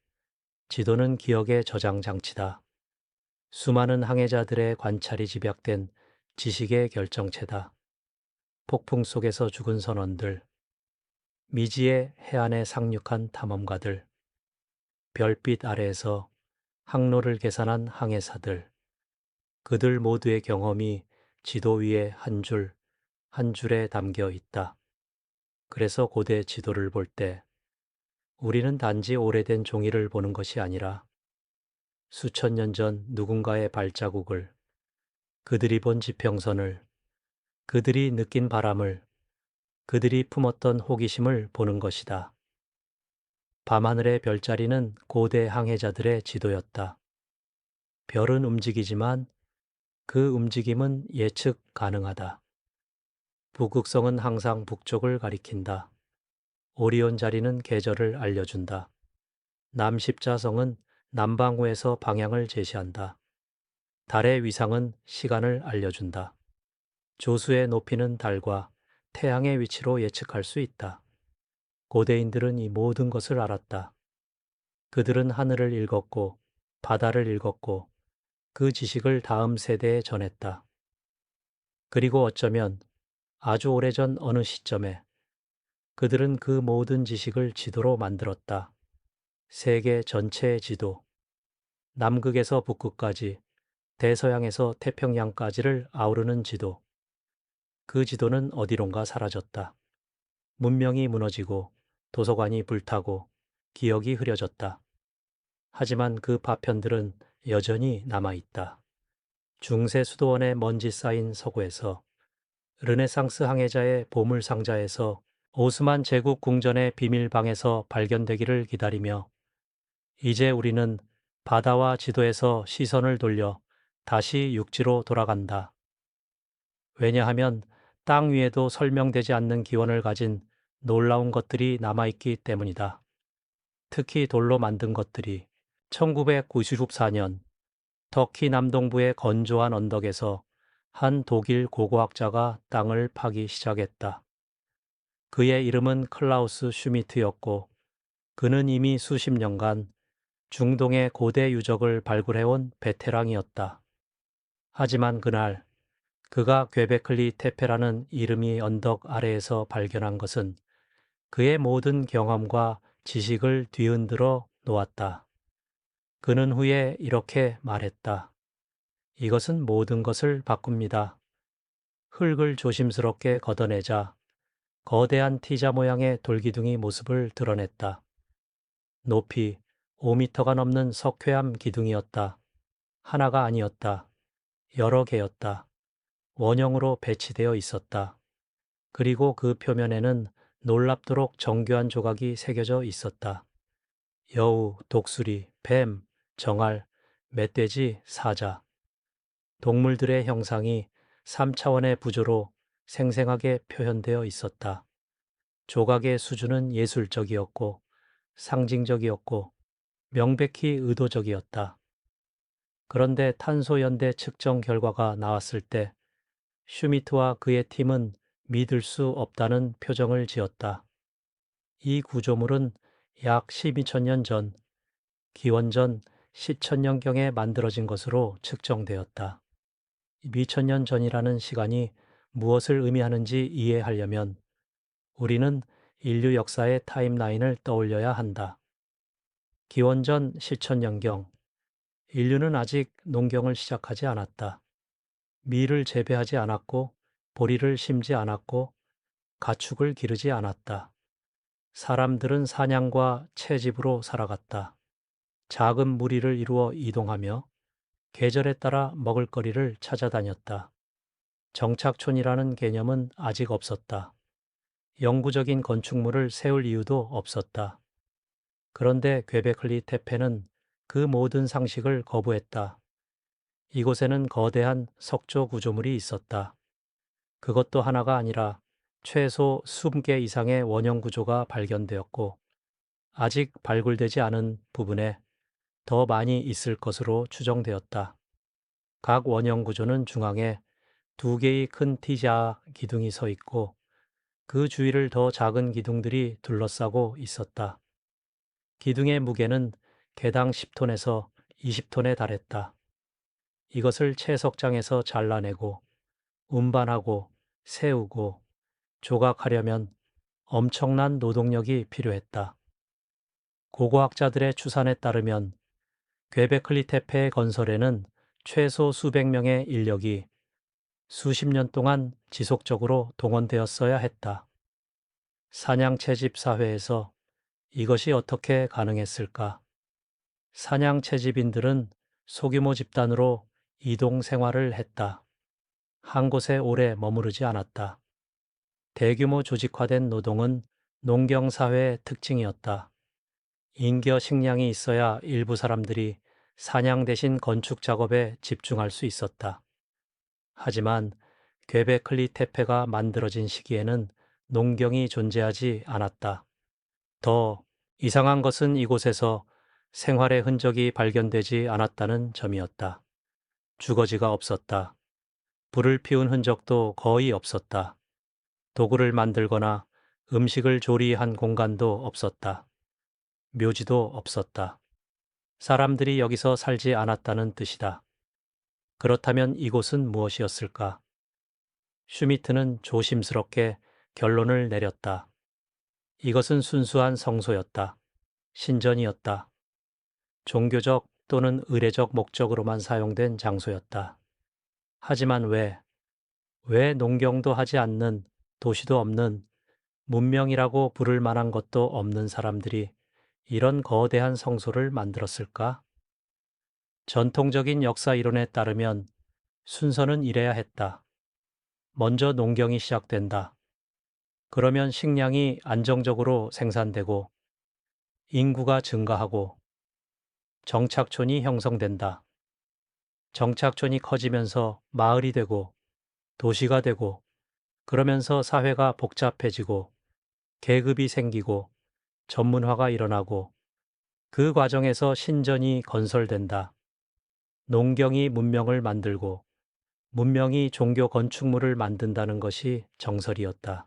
A: 지도는 기억의 저장 장치다. 수많은 항해자들의 관찰이 집약된 지식의 결정체다. 폭풍 속에서 죽은 선원들, 미지의 해안에 상륙한 탐험가들, 별빛 아래에서 항로를 계산한 항해사들, 그들 모두의 경험이 지도 위에 한 줄, 한 줄에 담겨 있다. 그래서 고대 지도를 볼 때 우리는 단지 오래된 종이를 보는 것이 아니라 수천 년 전 누군가의 발자국을, 그들이 본 지평선을, 그들이 느낀 바람을, 그들이 품었던 호기심을 보는 것이다. 밤하늘의 별자리는 고대 항해자들의 지도였다. 별은 움직이지만 그 움직임은 예측 가능하다. 북극성은 항상 북쪽을 가리킨다. 오리온 자리는 계절을 알려준다. 남십자성은 남방우에서 방향을 제시한다. 달의 위상은 시간을 알려준다. 조수의 높이는 달과 태양의 위치로 예측할 수 있다. 고대인들은 이 모든 것을 알았다. 그들은 하늘을 읽었고 바다를 읽었고 그 지식을 다음 세대에 전했다. 그리고 어쩌면 아주 오래전 어느 시점에 그들은 그 모든 지식을 지도로 만들었다. 세계 전체의 지도, 남극에서 북극까지, 대서양에서 태평양까지를 아우르는 지도. 그 지도는 어디론가 사라졌다. 문명이 무너지고 도서관이 불타고 기억이 흐려졌다. 하지만 그 파편들은 여전히 남아있다. 중세 수도원의 먼지 쌓인 서구에서, 르네상스 항해자의 보물상자에서, 오스만 제국 궁전의 비밀방에서 발견되기를 기다리며, 이제 우리는 바다와 지도에서 시선을 돌려 다시 육지로 돌아간다. 왜냐하면 땅 위에도 설명되지 않는 기원을 가진 놀라운 것들이 남아있기 때문이다. 특히 돌로 만든 것들이. 1994년 터키 남동부의 건조한 언덕에서 한 독일 고고학자가 땅을 파기 시작했다. 그의 이름은 클라우스 슈미트였고, 그는 이미 수십 년간 중동의 고대 유적을 발굴해온 베테랑이었다. 하지만 그날 그가 괴베클리 테페라는 이름이 언덕 아래에서 발견한 것은 그의 모든 경험과 지식을 뒤흔들어 놓았다. 그는 후에 이렇게 말했다. 이것은 모든 것을 바꿉니다. 흙을 조심스럽게 걷어내자 거대한 T자 모양의 돌기둥이 모습을 드러냈다. 높이 5미터가 넘는 석회암 기둥이었다. 하나가 아니었다. 여러 개였다. 원형으로 배치되어 있었다. 그리고 그 표면에는 놀랍도록 정교한 조각이 새겨져 있었다. 여우, 독수리, 뱀, 정알, 멧돼지, 사자. 동물들의 형상이 3차원의 부조로 생생하게 표현되어 있었다. 조각의 수준은 예술적이었고 상징적이었고 명백히 의도적이었다. 그런데 탄소 연대 측정 결과가 나왔을 때 슈미트와 그의 팀은 믿을 수 없다는 표정을 지었다. 이 구조물은 약 12,000년 전, 기원전 10,000년경에 만들어진 것으로 측정되었다. 미천년 전이라는 시간이 무엇을 의미하는지 이해하려면 우리는 인류 역사의 타임라인을 떠올려야 한다. 기원전 10,000년경, 인류는 아직 농경을 시작하지 않았다. 밀을 재배하지 않았고, 보리를 심지 않았고, 가축을 기르지 않았다. 사람들은 사냥과 채집으로 살아갔다. 작은 무리를 이루어 이동하며 계절에 따라 먹을거리를 찾아다녔다. 정착촌이라는 개념은 아직 없었다. 영구적인 건축물을 세울 이유도 없었다. 그런데 괴베클리 테페는 그 모든 상식을 거부했다. 이곳에는 거대한 석조 구조물이 있었다. 그것도 하나가 아니라 최소 20개 이상의 원형 구조가 발견되었고, 아직 발굴되지 않은 부분에 더 많이 있을 것으로 추정되었다. 각 원형 구조는 중앙에 두 개의 큰 T자 기둥이 서 있고, 그 주위를 더 작은 기둥들이 둘러싸고 있었다. 기둥의 무게는 개당 10톤에서 20톤에 달했다. 이것을 채석장에서 잘라내고 운반하고 세우고 조각하려면 엄청난 노동력이 필요했다. 고고학자들의 추산에 따르면 괴베클리 테페의 건설에는 최소 수백 명의 인력이 수십 년 동안 지속적으로 동원되었어야 했다. 사냥 채집 사회에서 이것이 어떻게 가능했을까? 사냥 채집인들은 소규모 집단으로 이동 생활을 했다. 한 곳에 오래 머무르지 않았다. 대규모 조직화된 노동은 농경사회의 특징이었다. 잉겨 식량이 있어야 일부 사람들이 사냥 대신 건축 작업에 집중할 수 있었다. 하지만 괴베클리 테페가 만들어진 시기에는 농경이 존재하지 않았다. 더 이상한 것은 이곳에서 생활의 흔적이 발견되지 않았다는 점이었다. 주거지가 없었다. 불을 피운 흔적도 거의 없었다. 도구를 만들거나 음식을 조리한 공간도 없었다. 묘지도 없었다. 사람들이 여기서 살지 않았다는 뜻이다. 그렇다면 이곳은 무엇이었을까? 슈미트는 조심스럽게 결론을 내렸다. 이것은 순수한 성소였다. 신전이었다. 종교적 또는 의례적 목적으로만 사용된 장소였다. 하지만 왜? 왜 농경도 하지 않는, 도시도 없는, 문명이라고 부를 만한 것도 없는 사람들이 이런 거대한 성소를 만들었을까? 전통적인 역사 이론에 따르면 순서는 이래야 했다. 먼저 농경이 시작된다. 그러면 식량이 안정적으로 생산되고 인구가 증가하고 정착촌이 형성된다. 정착촌이 커지면서 마을이 되고 도시가 되고 그러면서 사회가 복잡해지고 계급이 생기고 전문화가 일어나고 그 과정에서 신전이 건설된다. 농경이 문명을 만들고 문명이 종교 건축물을 만든다는 것이 정설이었다.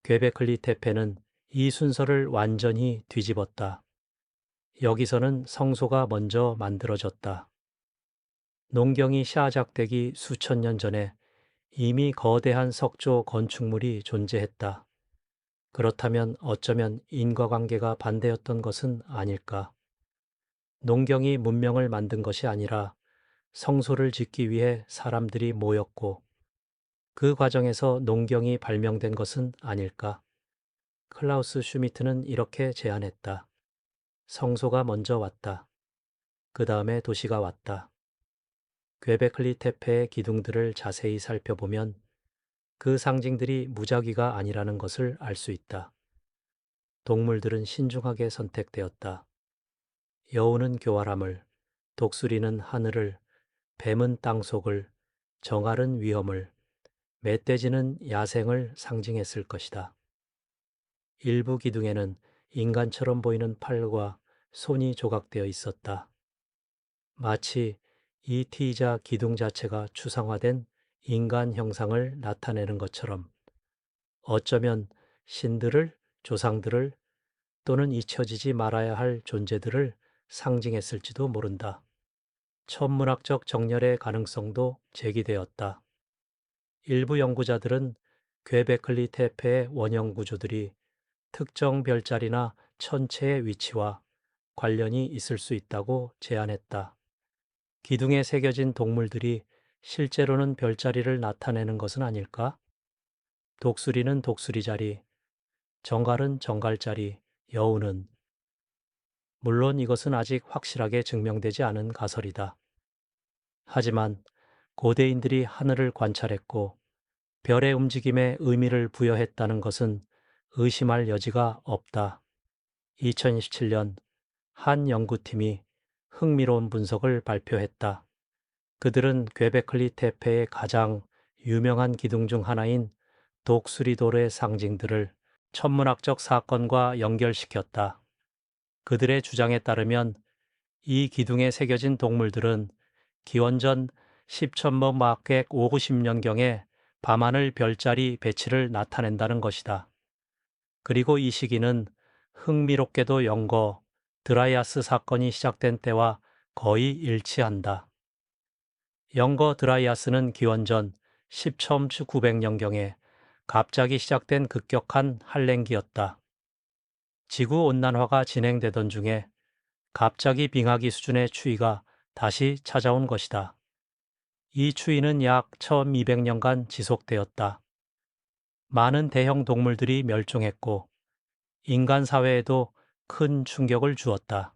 A: 괴베클리 테페는 이 순서를 완전히 뒤집었다. 여기서는 성소가 먼저 만들어졌다. 농경이 시작되기 수천 년 전에 이미 거대한 석조 건축물이 존재했다. 그렇다면 어쩌면 인과관계가 반대였던 것은 아닐까? 농경이 문명을 만든 것이 아니라 성소를 짓기 위해 사람들이 모였고 그 과정에서 농경이 발명된 것은 아닐까? 클라우스 슈미트는 이렇게 제안했다. 성소가 먼저 왔다. 그 다음에 도시가 왔다. 괴베클리 테페의 기둥들을 자세히 살펴보면 그 상징들이 무작위가 아니라는 것을 알 수 있다. 동물들은 신중하게 선택되었다. 여우는 교활함을, 독수리는 하늘을, 뱀은 땅속을, 정알은 위험을, 멧돼지는 야생을 상징했을 것이다. 일부 기둥에는 인간처럼 보이는 팔과 손이 조각되어 있었다. 마치 이티이자 기둥 자체가 추상화된 인간 형상을 나타내는 것처럼 어쩌면 신들을, 조상들을 또는 잊혀지지 말아야 할 존재들을 상징했을지도 모른다. 천문학적 정렬의 가능성도 제기되었다. 일부 연구자들은 괴베클리 테페의 원형 구조들이 특정 별자리나 천체의 위치와 관련이 있을 수 있다고 제안했다. 기둥에 새겨진 동물들이 실제로는 별자리를 나타내는 것은 아닐까? 독수리는 독수리 자리, 정갈은 정갈 자리, 여우는. 물론 이것은 아직 확실하게 증명되지 않은 가설이다. 하지만 고대인들이 하늘을 관찰했고 별의 움직임에 의미를 부여했다는 것은 의심할 여지가 없다. 2027년 한 연구팀이 흥미로운 분석을 발표했다. 그들은 괴베클리 테페의 가장 유명한 기둥 중 하나인 독수리돌의 상징들을 천문학적 사건과 연결시켰다. 그들의 주장에 따르면 이 기둥에 새겨진 동물들은 기원전 10천만 마객 50년경에 밤하늘 별자리 배치를 나타낸다는 것이다. 그리고 이 시기는 흥미롭게도 영거 드라이아스 사건이 시작된 때와 거의 일치한다. 영거 드라이아스는 기원전 10첨 900년경에 갑자기 시작된 급격한 한랭기였다. 지구온난화가 진행되던 중에 갑자기 빙하기 수준의 추위가 다시 찾아온 것이다. 이 추위는 약 1200년간 지속되었다. 많은 대형 동물들이 멸종했고 인간 사회에도 큰 충격을 주었다.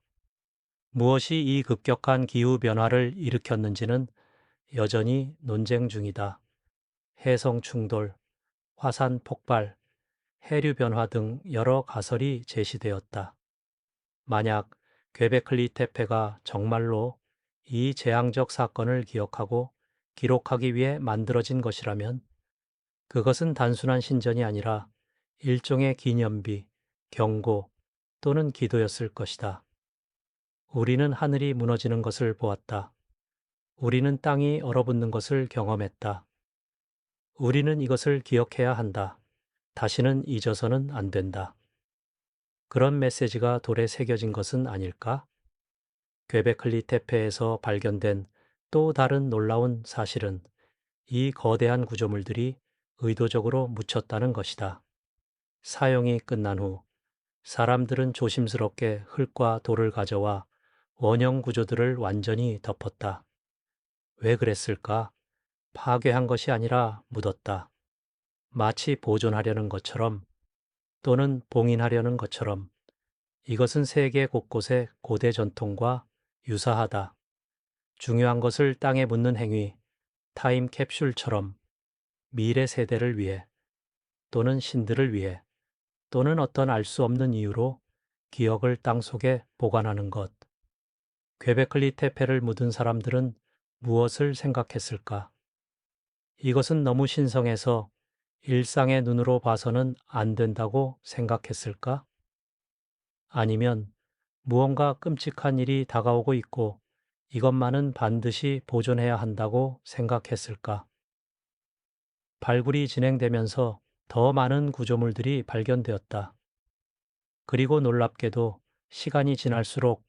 A: 무엇이 이 급격한 기후 변화를 일으켰는지는 여전히 논쟁 중이다. 해성 충돌, 화산 폭발, 해류 변화 등 여러 가설이 제시되었다. 만약 괴베클리 테페가 정말로 이 재앙적 사건을 기억하고 기록하기 위해 만들어진 것이라면 그것은 단순한 신전이 아니라 일종의 기념비, 경고 또는 기도였을 것이다. 우리는 하늘이 무너지는 것을 보았다. 우리는 땅이 얼어붙는 것을 경험했다. 우리는 이것을 기억해야 한다. 다시는 잊어서는 안 된다. 그런 메시지가 돌에 새겨진 것은 아닐까? 괴베클리 테페에서 발견된 또 다른 놀라운 사실은 이 거대한 구조물들이 의도적으로 묻혔다는 것이다. 사용이 끝난 후 사람들은 조심스럽게 흙과 돌을 가져와 원형 구조들을 완전히 덮었다. 왜 그랬을까? 파괴한 것이 아니라 묻었다. 마치 보존하려는 것처럼 또는 봉인하려는 것처럼 이것은 세계 곳곳의 고대 전통과 유사하다. 중요한 것을 땅에 묻는 행위, 타임캡슐처럼 미래 세대를 위해 또는 신들을 위해 또는 어떤 알 수 없는 이유로 기억을 땅속에 보관하는 것. 괴베클리 테페를 묻은 사람들은 무엇을 생각했을까? 이것은 너무 신성해서 일상의 눈으로 봐서는 안 된다고 생각했을까? 아니면 무언가 끔찍한 일이 다가오고 있고 이것만은 반드시 보존해야 한다고 생각했을까? 발굴이 진행되면서 더 많은 구조물들이 발견되었다. 그리고 놀랍게도 시간이 지날수록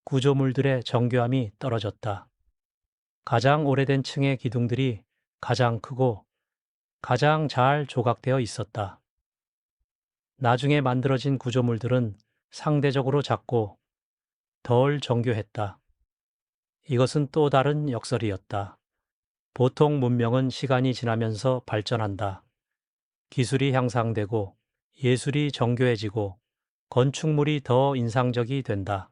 A: 구조물들의 정교함이 떨어졌다. 가장 오래된 층의 기둥들이 가장 크고 가장 잘 조각되어 있었다. 나중에 만들어진 구조물들은 상대적으로 작고 덜 정교했다. 이것은 또 다른 역설이었다. 보통 문명은 시간이 지나면서 발전한다. 기술이 향상되고 예술이 정교해지고 건축물이 더 인상적이 된다.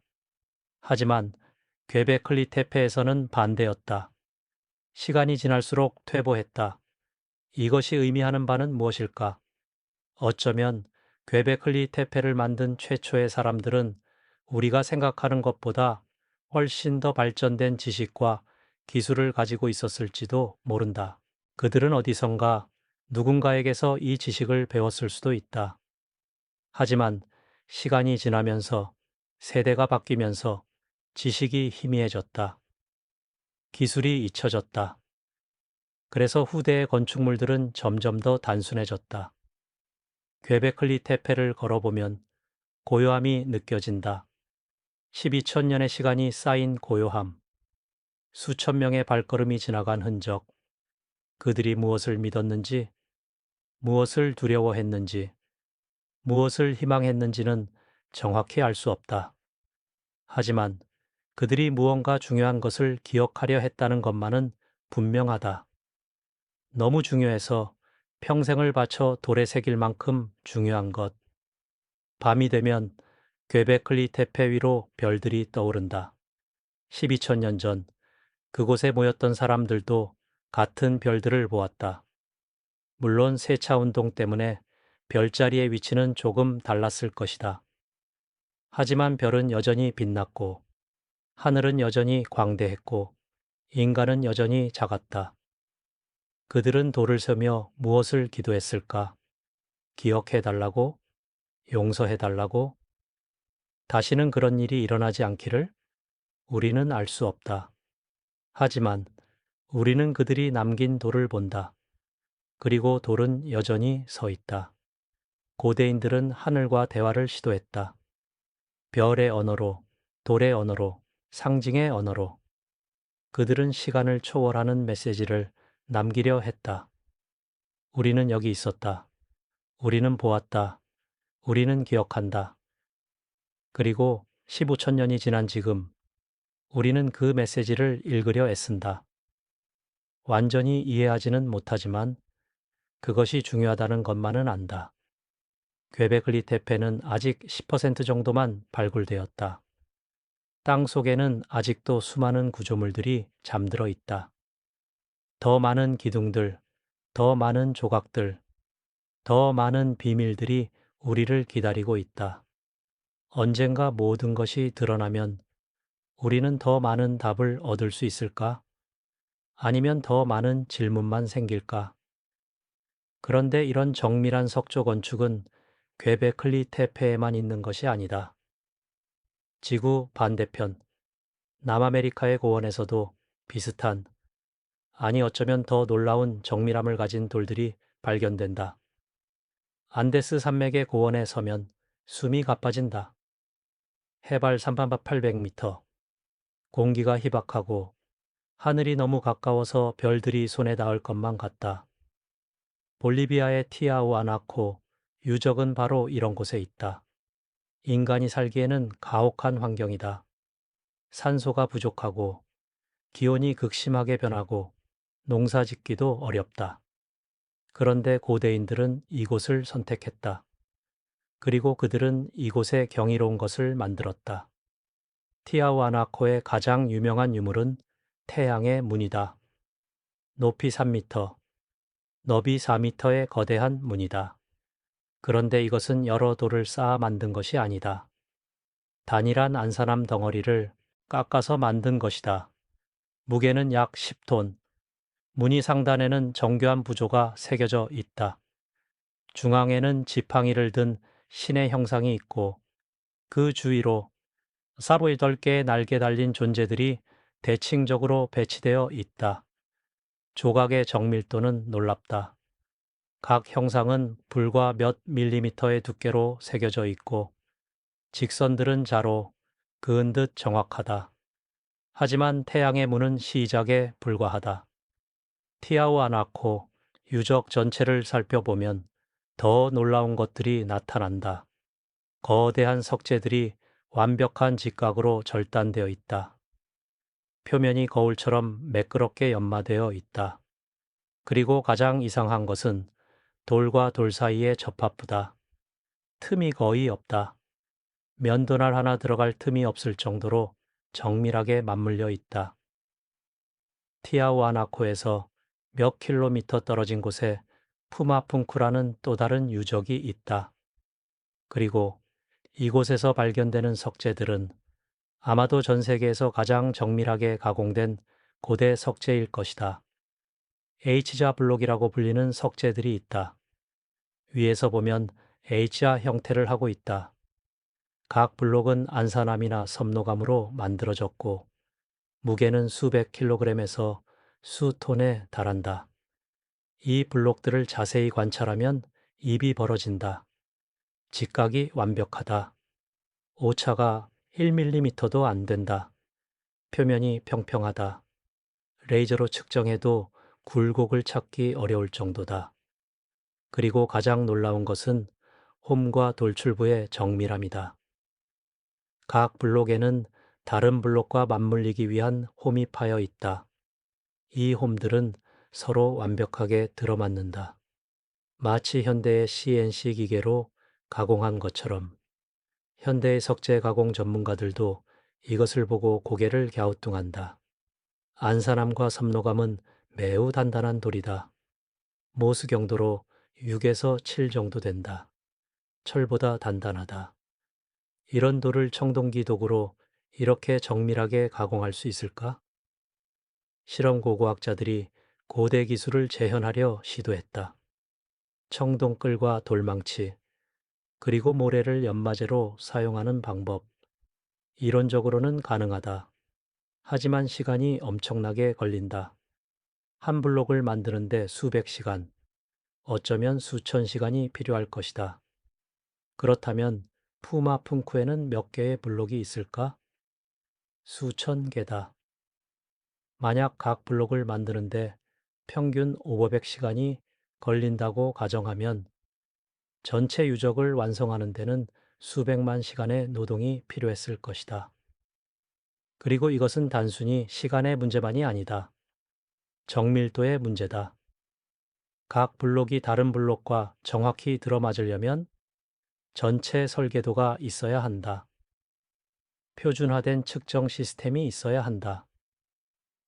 A: 하지만 괴베클리 테페에서는 반대였다. 시간이 지날수록 퇴보했다. 이것이 의미하는 바는 무엇일까? 어쩌면 괴베클리 테페를 만든 최초의 사람들은 우리가 생각하는 것보다 훨씬 더 발전된 지식과 기술을 가지고 있었을지도 모른다. 그들은 어디선가 누군가에게서 이 지식을 배웠을 수도 있다. 하지만 시간이 지나면서 세대가 바뀌면서 지식이 희미해졌다. 기술이 잊혀졌다. 그래서 후대의 건축물들은 점점 더 단순해졌다. 괴베클리 테페를 걸어보면 고요함이 느껴진다. 12,000년의 시간이 쌓인 고요함. 수천 명의 발걸음이 지나간 흔적. 그들이 무엇을 믿었는지, 무엇을 두려워했는지, 무엇을 희망했는지는 정확히 알 수 없다. 하지만 그들이 무언가 중요한 것을 기억하려 했다는 것만은 분명하다. 너무 중요해서 평생을 바쳐 돌에 새길 만큼 중요한 것. 밤이 되면 괴베클리 테페 위로 별들이 떠오른다. 12,000년 전 그곳에 모였던 사람들도 같은 별들을 보았다. 물론 세차 운동 때문에 별자리의 위치는 조금 달랐을 것이다. 하지만 별은 여전히 빛났고 하늘은 여전히 광대했고 인간은 여전히 작았다. 그들은 돌을 세며 무엇을 기도했을까? 기억해달라고? 용서해달라고? 다시는 그런 일이 일어나지 않기를? 우리는 알 수 없다. 하지만 우리는 그들이 남긴 돌을 본다. 그리고 돌은 여전히 서 있다. 고대인들은 하늘과 대화를 시도했다. 별의 언어로, 돌의 언어로, 상징의 언어로. 그들은 시간을 초월하는 메시지를 남기려 했다. 우리는 여기 있었다. 우리는 보았다. 우리는 기억한다. 그리고 15,000년이 지난 지금 우리는 그 메시지를 읽으려 애쓴다. 완전히 이해하지는 못하지만 그것이 중요하다는 것만은 안다. 괴베클리 테페는 아직 10% 정도만 발굴되었다. 땅 속에는 아직도 수많은 구조물들이 잠들어 있다. 더 많은 기둥들, 더 많은 조각들, 더 많은 비밀들이 우리를 기다리고 있다. 언젠가 모든 것이 드러나면 우리는 더 많은 답을 얻을 수 있을까? 아니면 더 많은 질문만 생길까? 그런데 이런 정밀한 석조 건축은 괴베클리 테페에만 있는 것이 아니다. 지구 반대편, 남아메리카의 고원에서도 비슷한, 아니 어쩌면 더 놀라운 정밀함을 가진 돌들이 발견된다. 안데스 산맥의 고원에 서면 숨이 가빠진다. 해발 3,800m, 공기가 희박하고 하늘이 너무 가까워서 별들이 손에 닿을 것만 같다. 볼리비아의 티아우아나코 유적은 바로 이런 곳에 있다. 인간이 살기에는 가혹한 환경이다. 산소가 부족하고 기온이 극심하게 변하고 농사 짓기도 어렵다. 그런데 고대인들은 이곳을 선택했다. 그리고 그들은 이곳에 경이로운 것을 만들었다. 티아후아나코의 가장 유명한 유물은 태양의 문이다. 높이 3미터, 너비 4미터의 거대한 문이다. 그런데 이것은 여러 돌을 쌓아 만든 것이 아니다. 단일한 안산암 덩어리를 깎아서 만든 것이다. 무게는 약 10톤. 무늬 상단에는 정교한 부조가 새겨져 있다. 중앙에는 지팡이를 든 신의 형상이 있고 그 주위로 48개의 날개 달린 존재들이 대칭적으로 배치되어 있다. 조각의 정밀도는 놀랍다. 각 형상은 불과 몇 밀리미터의 두께로 새겨져 있고 직선들은 자로 그은 듯 정확하다. 하지만 태양의 문은 시작에 불과하다. 티아후아나코 유적 전체를 살펴보면 더 놀라운 것들이 나타난다. 거대한 석재들이 완벽한 직각으로 절단되어 있다. 표면이 거울처럼 매끄럽게 연마되어 있다. 그리고 가장 이상한 것은 돌과 돌 사이의 접합부다. 틈이 거의 없다. 면도날 하나 들어갈 틈이 없을 정도로 정밀하게 맞물려 있다. 티아후아나코에서 몇 킬로미터 떨어진 곳에 푸마풍쿠라는 또 다른 유적이 있다. 그리고 이곳에서 발견되는 석재들은 아마도 전 세계에서 가장 정밀하게 가공된 고대 석재일 것이다. H자 블록이라고 불리는 석재들이 있다. 위에서 보면 H자 형태를 하고 있다. 각 블록은 안산암이나 섬노감으로 만들어졌고 무게는 수백 킬로그램에서 수톤에 달한다. 이 블록들을 자세히 관찰하면 입이 벌어진다. 직각이 완벽하다. 오차가 1mm도 안 된다. 표면이 평평하다. 레이저로 측정해도 굴곡을 찾기 어려울 정도다. 그리고 가장 놀라운 것은 홈과 돌출부의 정밀함이다. 각 블록에는 다른 블록과 맞물리기 위한 홈이 파여 있다. 이 홈들은 서로 완벽하게 들어맞는다. 마치 현대의 CNC 기계로 가공한 것처럼 현대의 석재 가공 전문가들도 이것을 보고 고개를 갸우뚱한다. 안산암과 섬노감은 매우 단단한 돌이다. 모수 경도로 6에서 7 정도 된다. 철보다 단단하다. 이런 돌을 청동기 도구로 이렇게 정밀하게 가공할 수 있을까? 실험 고고학자들이 고대 기술을 재현하려 시도했다. 청동끌과 돌망치, 그리고 모래를 연마제로 사용하는 방법. 이론적으로는 가능하다. 하지만 시간이 엄청나게 걸린다. 한 블록을 만드는데 수백 시간, 어쩌면 수천 시간이 필요할 것이다. 그렇다면 푸마풍쿠에는 몇 개의 블록이 있을까? 수천 개다. 만약 각 블록을 만드는데 평균 500시간이 걸린다고 가정하면 전체 유적을 완성하는 데는 수백만 시간의 노동이 필요했을 것이다. 그리고 이것은 단순히 시간의 문제만이 아니다. 정밀도의 문제다. 각 블록이 다른 블록과 정확히 들어맞으려면 전체 설계도가 있어야 한다. 표준화된 측정 시스템이 있어야 한다.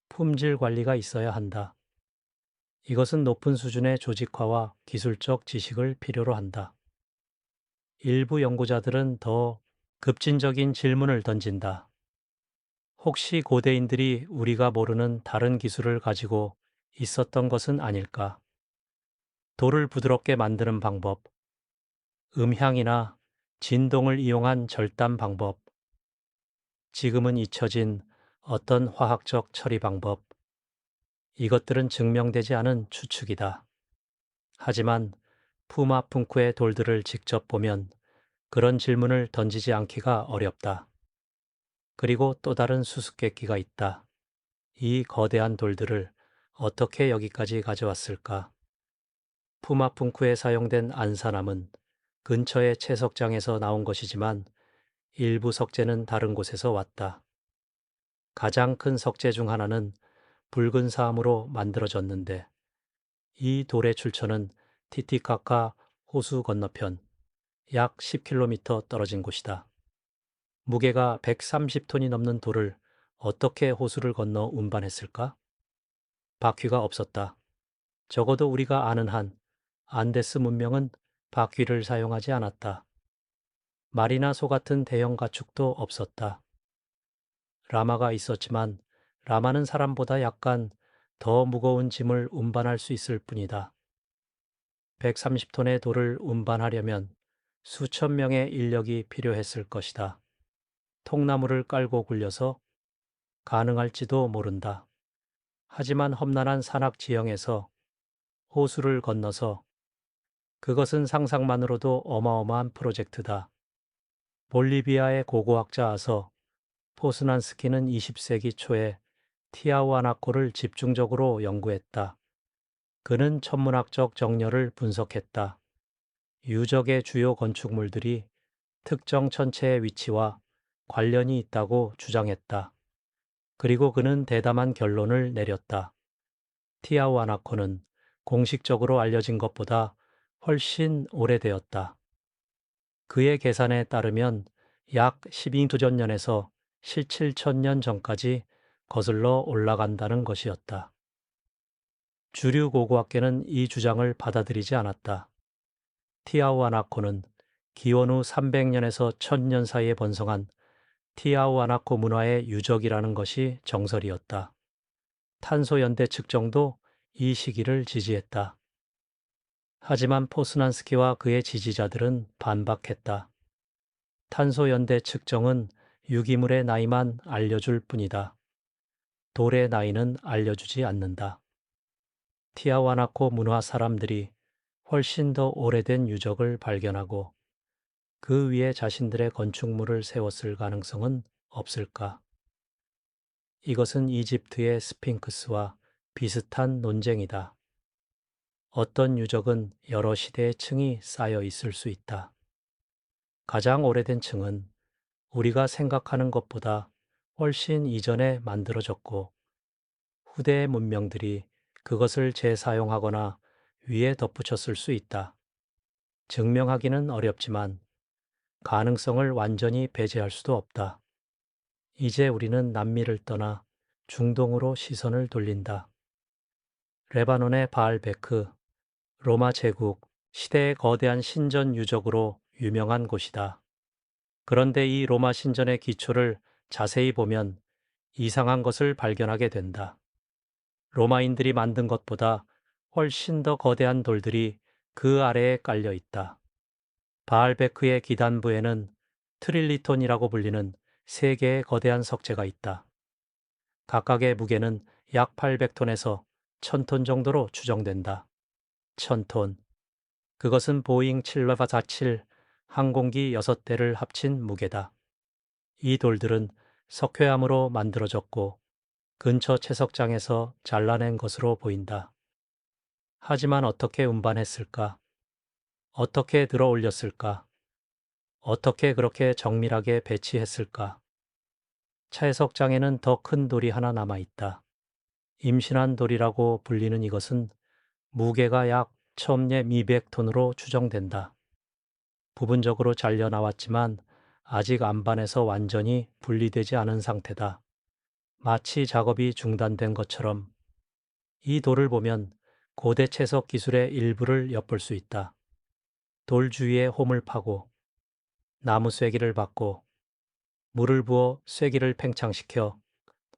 A: 품질 관리가 있어야 한다. 이것은 높은 수준의 조직화와 기술적 지식을 필요로 한다. 일부 연구자들은 더 급진적인 질문을 던진다. 혹시 고대인들이 우리가 모르는 다른 기술을 가지고 있었던 것은 아닐까? 돌을 부드럽게 만드는 방법, 음향이나 진동을 이용한 절단 방법, 지금은 잊혀진 어떤 화학적 처리 방법, 이것들은 증명되지 않은 추측이다. 하지만 푸마풍쿠의 돌들을 직접 보면 그런 질문을 던지지 않기가 어렵다. 그리고 또 다른 수수께끼가 있다. 이 거대한 돌들을 어떻게 여기까지 가져왔을까? 푸마풍쿠에 사용된 안산암은 근처의 채석장에서 나온 것이지만 일부 석재는 다른 곳에서 왔다. 가장 큰 석재 중 하나는 붉은 사암으로 만들어졌는데 이 돌의 출처는 티티카카 호수 건너편 약 10km 떨어진 곳이다. 무게가 130톤이 넘는 돌을 어떻게 호수를 건너 운반했을까? 바퀴가 없었다. 적어도 우리가 아는 한 안데스 문명은 바퀴를 사용하지 않았다. 말이나 소 같은 대형 가축도 없었다. 라마가 있었지만 라마는 사람보다 약간 더 무거운 짐을 운반할 수 있을 뿐이다. 130톤의 돌을 운반하려면 수천 명의 인력이 필요했을 것이다. 통나무를 깔고 굴려서 가능할지도 모른다. 하지만 험난한 산악 지형에서 호수를 건너서 그것은 상상만으로도 어마어마한 프로젝트다. 볼리비아의 고고학자 아서 포스난스키는 20세기 초에 티아후아나코를 집중적으로 연구했다. 그는 천문학적 정렬을 분석했다. 유적의 주요 건축물들이 특정 천체의 위치와 관련이 있다고 주장했다. 그리고 그는 대담한 결론을 내렸다. 티아후아나코는 공식적으로 알려진 것보다 훨씬 오래되었다. 그의 계산에 따르면 약 12조전년에서 17천년 전까지 거슬러 올라간다는 것이었다. 주류 고고학계는 이 주장을 받아들이지 않았다. 티아후아나코는 기원 후 300년에서 1000년 사이에 번성한 티아후아나코 문화의 유적이라는 것이 정설이었다. 탄소 연대 측정도 이 시기를 지지했다. 하지만 포스난스키와 그의 지지자들은 반박했다. 탄소 연대 측정은 유기물의 나이만 알려줄 뿐이다. 돌의 나이는 알려주지 않는다. 티아후아나코 문화 사람들이 훨씬 더 오래된 유적을 발견하고 그 위에 자신들의 건축물을 세웠을 가능성은 없을까? 이것은 이집트의 스핑크스와 비슷한 논쟁이다. 어떤 유적은 여러 시대의 층이 쌓여 있을 수 있다. 가장 오래된 층은 우리가 생각하는 것보다 훨씬 이전에 만들어졌고 후대의 문명들이 그것을 재사용하거나 위에 덧붙였을 수 있다. 증명하기는 어렵지만 가능성을 완전히 배제할 수도 없다. 이제 우리는 남미를 떠나 중동으로 시선을 돌린다. 레바논의 바알베크, 로마 제국 시대의 거대한 신전 유적으로 유명한 곳이다. 그런데 이 로마 신전의 기초를 자세히 보면 이상한 것을 발견하게 된다. 로마인들이 만든 것보다 훨씬 더 거대한 돌들이 그 아래에 깔려 있다. 바알베크의 기단부에는 트릴리톤이라고 불리는 세 개의 거대한 석재가 있다. 각각의 무게는 약 800톤에서 1000톤 정도로 추정된다. 1000톤. 그것은 보잉 747 항공기 6대를 합친 무게다. 이 돌들은 석회암으로 만들어졌고 근처 채석장에서 잘라낸 것으로 보인다. 하지만 어떻게 운반했을까? 어떻게 들어 올렸을까? 어떻게 그렇게 정밀하게 배치했을까? 채석장에는 더 큰 돌이 하나 남아 있다. 임신한 돌이라고 불리는 이것은 무게가 약 첨예 200톤으로 추정된다. 부분적으로 잘려 나왔지만 아직 안반에서 완전히 분리되지 않은 상태다. 마치 작업이 중단된 것처럼 이 돌을 보면 고대 채석 기술의 일부를 엿볼 수 있다. 돌 주위에 홈을 파고 나무 쐐기를 받고 물을 부어 쐐기를 팽창시켜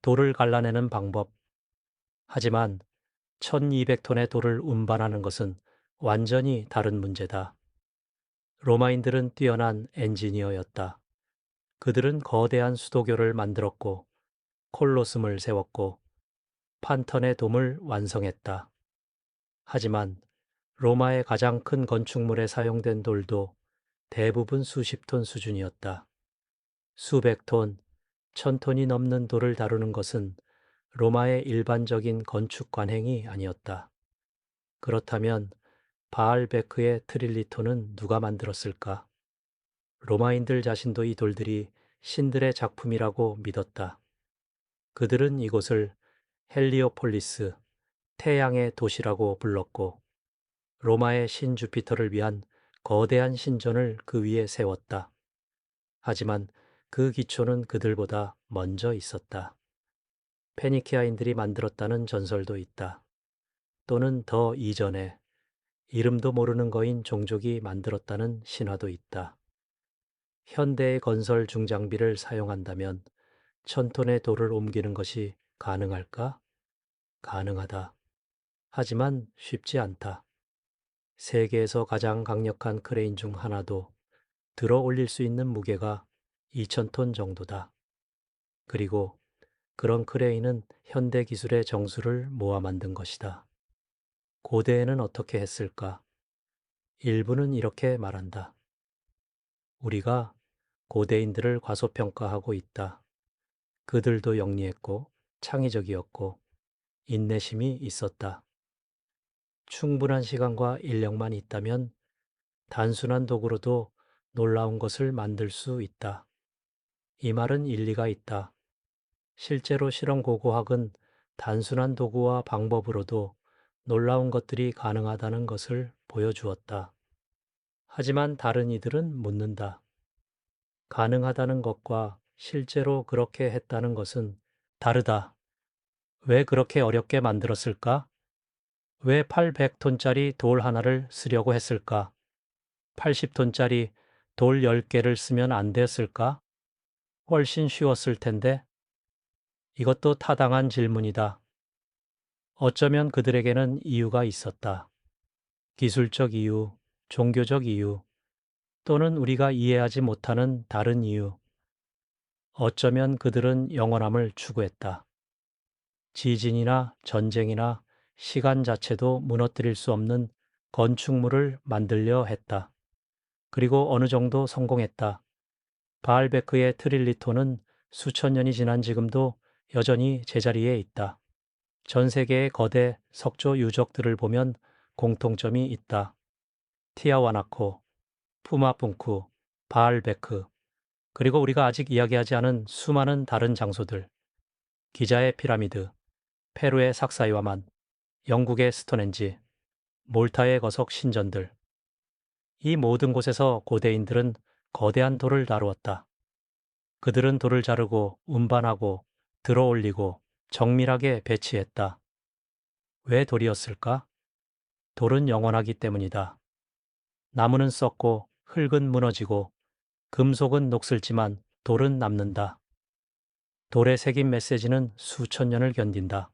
A: 돌을 갈라내는 방법. 하지만 1200톤의 돌을 운반하는 것은 완전히 다른 문제다. 로마인들은 뛰어난 엔지니어였다. 그들은 거대한 수도교를 만들었고 콜로슴을 세웠고 판턴의 돔을 완성했다. 하지만 로마의 가장 큰 건축물에 사용된 돌도 대부분 수십 톤 수준이었다. 수백 톤, 천 톤이 넘는 돌을 다루는 것은 로마의 일반적인 건축 관행이 아니었다. 그렇다면 바알베크의 트릴리톤은 누가 만들었을까? 로마인들 자신도 이 돌들이 신들의 작품이라고 믿었다. 그들은 이곳을 헬리오폴리스, 태양의 도시라고 불렀고 로마의 신 주피터를 위한 거대한 신전을 그 위에 세웠다. 하지만 그 기초는 그들보다 먼저 있었다. 페니키아인들이 만들었다는 전설도 있다. 또는 더 이전에 이름도 모르는 거인 종족이 만들었다는 신화도 있다. 현대의 건설 중장비를 사용한다면 1000톤의 돌을 옮기는 것이 가능할까? 가능하다. 하지만 쉽지 않다. 세계에서 가장 강력한 크레인 중 하나도 들어 올릴 수 있는 무게가 2000톤 정도다. 그리고 그런 크레인은 현대 기술의 정수를 모아 만든 것이다. 고대에는 어떻게 했을까? 일부는 이렇게 말한다. 우리가 고대인들을 과소평가하고 있다. 그들도 영리했고 창의적이었고 인내심이 있었다. 충분한 시간과 인력만 있다면 단순한 도구로도 놀라운 것을 만들 수 있다. 이 말은 일리가 있다. 실제로 실험 고고학은 단순한 도구와 방법으로도 놀라운 것들이 가능하다는 것을 보여주었다. 하지만 다른 이들은 묻는다. 가능하다는 것과 실제로 그렇게 했다는 것은 다르다. 왜 그렇게 어렵게 만들었을까? 왜 800톤짜리 돌 하나를 쓰려고 했을까? 80톤짜리 돌 10개를 쓰면 안 됐을까? 훨씬 쉬웠을 텐데. 이것도 타당한 질문이다. 어쩌면 그들에게는 이유가 있었다. 기술적 이유, 종교적 이유, 또는 우리가 이해하지 못하는 다른 이유. 어쩌면 그들은 영원함을 추구했다. 지진이나 전쟁이나 시간 자체도 무너뜨릴 수 없는 건축물을 만들려 했다. 그리고 어느 정도 성공했다. 바알베크의 트릴리톤은 수천 년이 지난 지금도 여전히 제자리에 있다. 전 세계의 거대 석조 유적들을 보면 공통점이 있다. 티아와나코, 푸마pun쿠, 바알베크, 그리고 우리가 아직 이야기하지 않은 수많은 다른 장소들. 기자의 피라미드, 페루의 삭사이와만, 영국의 스톤헨지, 몰타의 거석 신전들. 이 모든 곳에서 고대인들은 거대한 돌을 다루었다. 그들은 돌을 자르고 운반하고 들어 올리고 정밀하게 배치했다. 왜 돌이었을까? 돌은 영원하기 때문이다. 나무는 썩고 흙은 무너지고 금속은 녹슬지만 돌은 남는다. 돌에 새긴 메시지는 수천 년을 견딘다.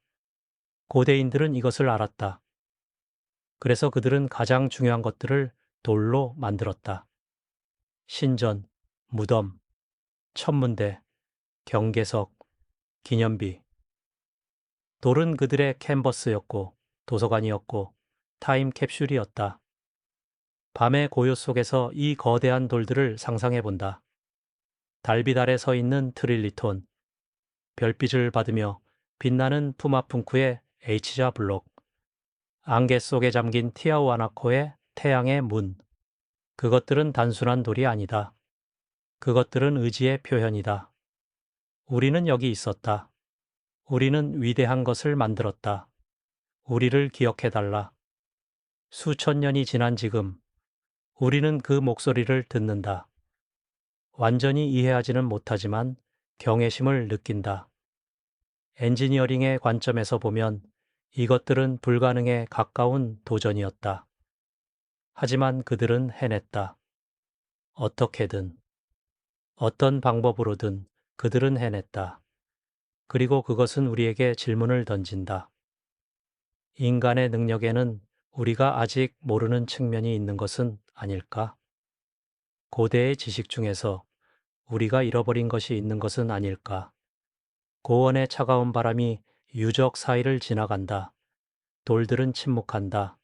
A: 고대인들은 이것을 알았다. 그래서 그들은 가장 중요한 것들을 돌로 만들었다. 신전, 무덤, 천문대, 경계석, 기념비. 돌은 그들의 캔버스였고 도서관이었고 타임캡슐이었다. 밤의 고요 속에서 이 거대한 돌들을 상상해 본다. 달빛 아래 서 있는 트릴리톤, 별빛을 받으며 빛나는 푸마pun쿠의 H자 블록, 안개 속에 잠긴 티아우아나코의 태양의 문. 그것들은 단순한 돌이 아니다. 그것들은 의지의 표현이다. 우리는 여기 있었다. 우리는 위대한 것을 만들었다. 우리를 기억해달라. 수천 년이 지난 지금, 우리는 그 목소리를 듣는다. 완전히 이해하지는 못하지만 경외심을 느낀다. 엔지니어링의 관점에서 보면 이것들은 불가능에 가까운 도전이었다. 하지만 그들은 해냈다. 어떻게든, 어떤 방법으로든 그들은 해냈다. 그리고 그것은 우리에게 질문을 던진다. 인간의 능력에는 우리가 아직 모르는 측면이 있는 것은 아닐까? 고대의 지식 중에서 우리가 잃어버린 것이 있는 것은 아닐까? 고원의 차가운 바람이 유적 사이를 지나간다. 돌들은 침묵한다.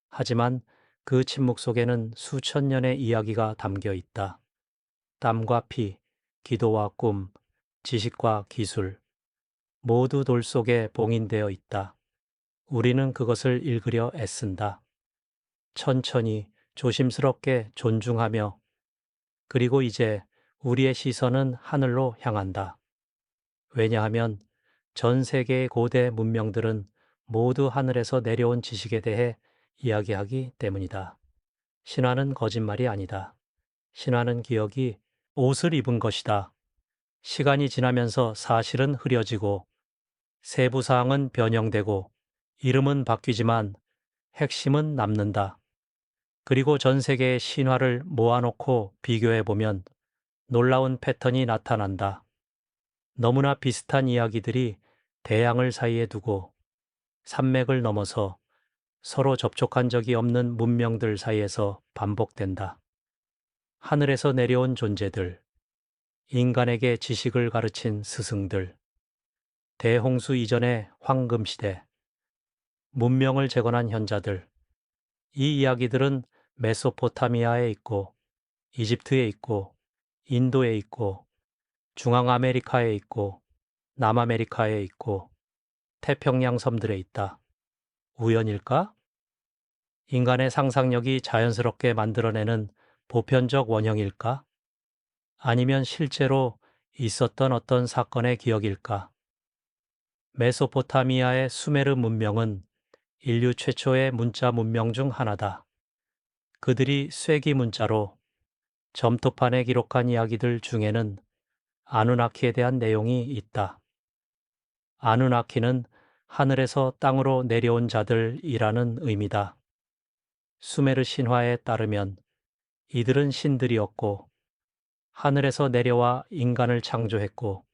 A: 하지만 그 침묵 속에는 수천 년의 이야기가 담겨 있다. 땀과 피, 기도와 꿈, 지식과 기술, 모두 돌 속에 봉인되어 있다. 우리는 그것을 읽으려 애쓴다. 천천히, 조심스럽게 존중하며, 그리고 이제 우리의 시선은 하늘로 향한다. 왜냐하면 전 세계의 고대 문명들은 모두 하늘에서 내려온 지식에 대해 이야기하기 때문이다. 신화는 거짓말이 아니다. 신화는 기억이 옷을 입은 것이다. 시간이 지나면서 사실은 흐려지고 세부 사항은 변형되고 이름은 바뀌지만 핵심은 남는다. 그리고 전 세계의 신화를 모아놓고 비교해 보면 놀라운 패턴이 나타난다. 너무나 비슷한 이야기들이 대양을 사이에 두고 산맥을 넘어서 서로 접촉한 적이 없는 문명들 사이에서 반복된다. 하늘에서 내려온 존재들, 인간에게 지식을 가르친 스승들, 대홍수 이전의 황금시대, 문명을 재건한 현자들, 이 이야기들은 메소포타미아에 있고, 이집트에 있고, 인도에 있고, 중앙아메리카에 있고, 남아메리카에 있고, 태평양 섬들에 있다. 우연일까? 인간의 상상력이 자연스럽게 만들어내는 보편적 원형일까? 아니면 실제로 있었던 어떤 사건의 기억일까? 메소포타미아의 수메르 문명은 인류 최초의 문자 문명 중 하나다. 그들이 쇠기 문자로 점토판에 기록한 이야기들 중에는 아누나키에 대한 내용이 있다. 아누나키는 하늘에서 땅으로 내려온 자들이라는 의미다. 수메르 신화에 따르면 이들은 신들이었고 하늘에서 내려와 인간을 창조했고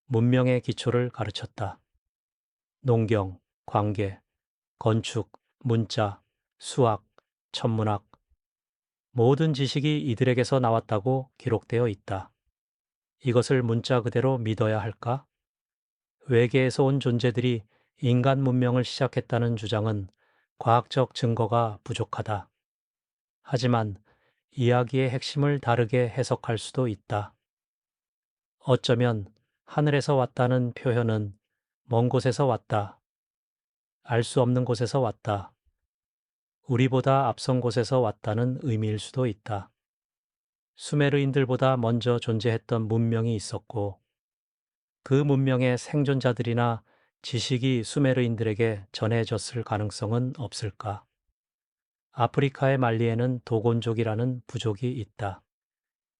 A: 문명의 기초를 가르쳤다. 농경, 관계, 건축, 문자, 수학, 천문학, 모든 지식이 이들에게서 나왔다고 기록되어 있다. 이것을 문자 그대로 믿어야 할까? 외계에서 온 존재들이 인간 문명을 시작했다는 주장은 과학적 증거가 부족하다. 하지만 이야기의 핵심을 다르게 해석할 수도 있다. 어쩌면 하늘에서 왔다는 표현은 먼 곳에서 왔다, 알 수 없는 곳에서 왔다, 우리보다 앞선 곳에서 왔다는 의미일 수도 있다. 수메르인들보다 먼저 존재했던 문명이 있었고 그 문명의 생존자들이나 지식이 수메르인들에게 전해졌을 가능성은 없을까? 아프리카의 말리에는 도곤족이라는 부족이 있다.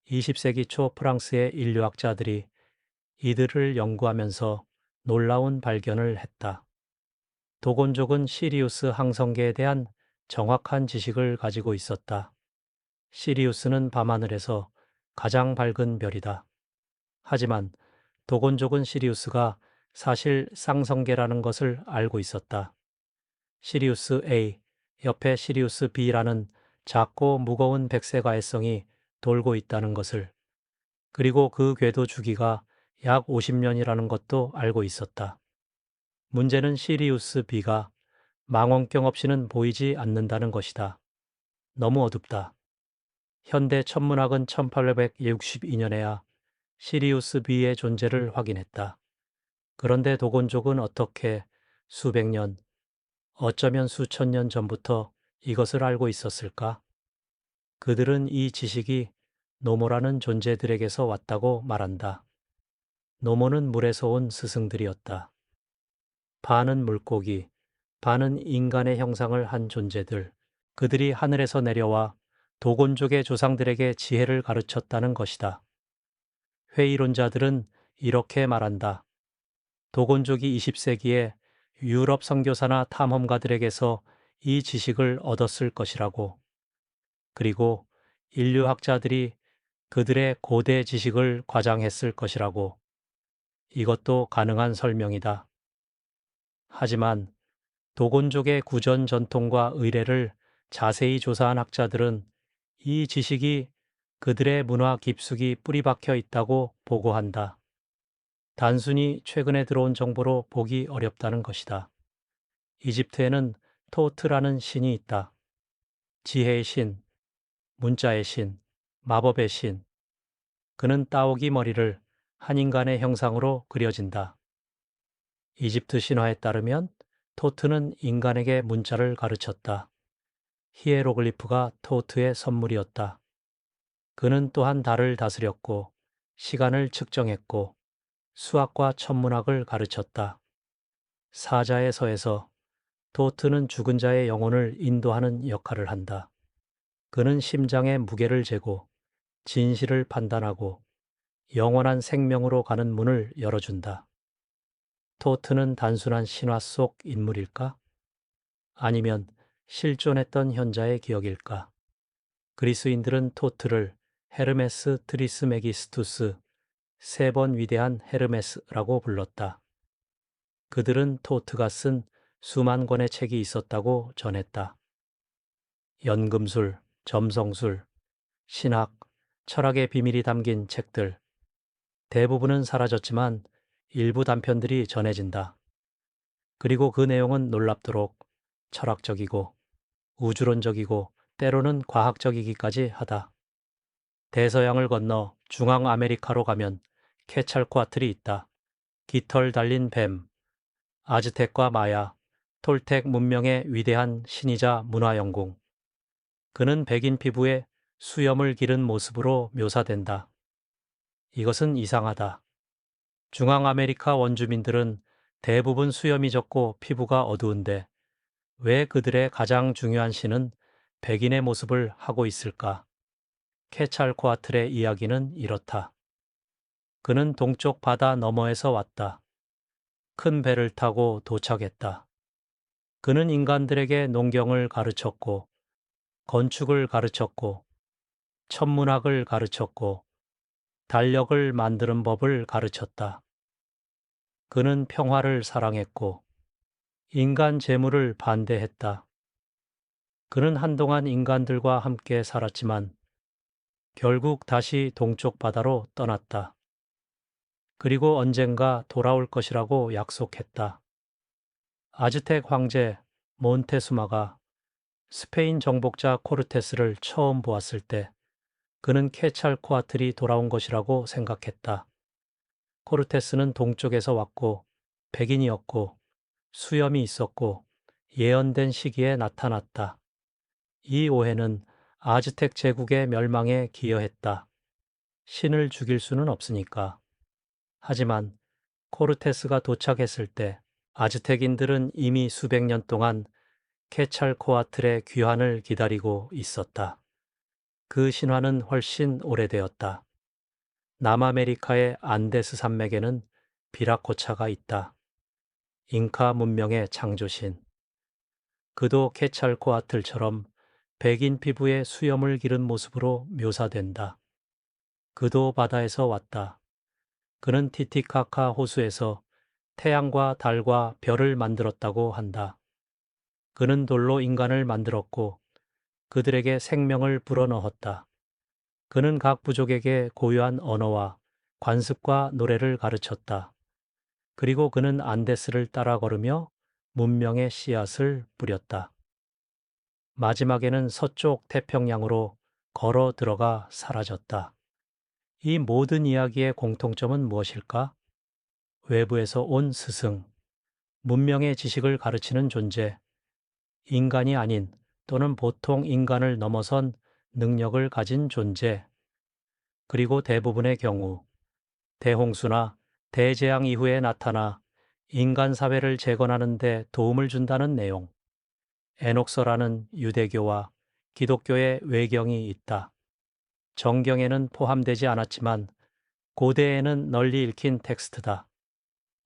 A: 20세기 초 프랑스의 인류학자들이 이들을 연구하면서 놀라운 발견을 했다. 도곤족은 시리우스 항성계에 대한 정확한 지식을 가지고 있었다. 시리우스는 밤하늘에서 가장 밝은 별이다. 하지만 도곤족은 시리우스가 사실 쌍성계라는 것을 알고 있었다. 시리우스 A 옆에 시리우스 B라는 작고 무거운 백색 가해성이 돌고 있다는 것을, 그리고 그 궤도 주기가 약 50년이라는 것도 알고 있었다. 문제는 시리우스 B가 망원경 없이는 보이지 않는다는 것이다. 너무 어둡다. 현대 천문학은 1862년에야 시리우스 B의 존재를 확인했다. 그런데 도곤족은 어떻게 수백 년, 어쩌면 수천 년 전부터 이것을 알고 있었을까? 그들은 이 지식이 노모라는 존재들에게서 왔다고 말한다. 노모는 물에서 온 스승들이었다. 반은 물고기, 반은 인간의 형상을 한 존재들. 그들이 하늘에서 내려와 도곤족의 조상들에게 지혜를 가르쳤다는 것이다. 회의론자들은 이렇게 말한다. 도곤족이 20세기에 유럽 선교사나 탐험가들에게서 이 지식을 얻었을 것이라고. 그리고 인류학자들이 그들의 고대 지식을 과장했을 것이라고. 이것도 가능한 설명이다. 하지만 도곤족의 구전 전통과 의례를 자세히 조사한 학자들은 이 지식이 그들의 문화 깊숙이 뿌리박혀 있다고 보고한다. 단순히 최근에 들어온 정보로 보기 어렵다는 것이다. 이집트에는 토트라는 신이 있다. 지혜의 신, 문자의 신, 마법의 신. 그는 따오기 머리를 한 인간의 형상으로 그려진다. 이집트 신화에 따르면 토트는 인간에게 문자를 가르쳤다. 히에로글리프가 토트의 선물이었다. 그는 또한 달을 다스렸고 시간을 측정했고 수학과 천문학을 가르쳤다. 사자의 서에서 토트는 죽은 자의 영혼을 인도하는 역할을 한다. 그는 심장의 무게를 재고 진실을 판단하고 영원한 생명으로 가는 문을 열어준다. 토트는 단순한 신화 속 인물일까? 아니면 실존했던 현자의 기억일까? 그리스인들은 토트를 헤르메스 트리스메기스투스, 세 번 위대한 헤르메스라고 불렀다. 그들은 토트가 쓴 수만 권의 책이 있었다고 전했다. 연금술, 점성술, 신학, 철학의 비밀이 담긴 책들. 대부분은 사라졌지만 일부 단편들이 전해진다. 그리고 그 내용은 놀랍도록 철학적이고 우주론적이고 때로는 과학적이기까지 하다. 대서양을 건너 중앙 아메리카로 가면 케찰코아틀이 있다. 깃털 달린 뱀, 아즈텍과 마야, 톨텍 문명의 위대한 신이자 문화 영웅. 그는 백인 피부에 수염을 기른 모습으로 묘사된다. 이것은 이상하다. 중앙 아메리카 원주민들은 대부분 수염이 적고 피부가 어두운데 왜 그들의 가장 중요한 신은 백인의 모습을 하고 있을까? 케찰코아틀의 이야기는 이렇다. 그는 동쪽 바다 너머에서 왔다. 큰 배를 타고 도착했다. 그는 인간들에게 농경을 가르쳤고, 건축을 가르쳤고, 천문학을 가르쳤고, 달력을 만드는 법을 가르쳤다. 그는 평화를 사랑했고, 인간 재물을 반대했다. 그는 한동안 인간들과 함께 살았지만, 결국 다시 동쪽 바다로 떠났다. 그리고 언젠가 돌아올 것이라고 약속했다. 아즈텍 황제 몬테수마가 스페인 정복자 코르테스를 처음 보았을 때 그는 케찰코아틀이 돌아온 것이라고 생각했다. 코르테스는 동쪽에서 왔고 백인이었고 수염이 있었고 예언된 시기에 나타났다. 이 오해는 아즈텍 제국의 멸망에 기여했다. 신을 죽일 수는 없으니까. 하지만 코르테스가 도착했을 때 아즈텍인들은 이미 수백 년 동안 케찰코아틀의 귀환을 기다리고 있었다. 그 신화는 훨씬 오래되었다. 남아메리카의 안데스 산맥에는 비라코차가 있다. 잉카 문명의 창조신. 그도 케찰코아틀처럼 백인 피부에 수염을 기른 모습으로 묘사된다. 그도 바다에서 왔다. 그는 티티카카 호수에서 태양과 달과 별을 만들었다고 한다. 그는 돌로 인간을 만들었고 그들에게 생명을 불어넣었다. 그는 각 부족에게 고유한 언어와 관습과 노래를 가르쳤다. 그리고 그는 안데스를 따라 걸으며 문명의 씨앗을 뿌렸다. 마지막에는 서쪽 태평양으로 걸어 들어가 사라졌다. 이 모든 이야기의 공통점은 무엇일까? 외부에서 온 스승, 문명의 지식을 가르치는 존재, 인간이 아닌 또는 보통 인간을 넘어선 능력을 가진 존재, 그리고 대부분의 경우 대홍수나 대재앙 이후에 나타나 인간 사회를 재건하는 데 도움을 준다는 내용. 에녹서라는 유대교와 기독교의 외경이 있다. 정경에는 포함되지 않았지만 고대에는 널리 읽힌 텍스트다.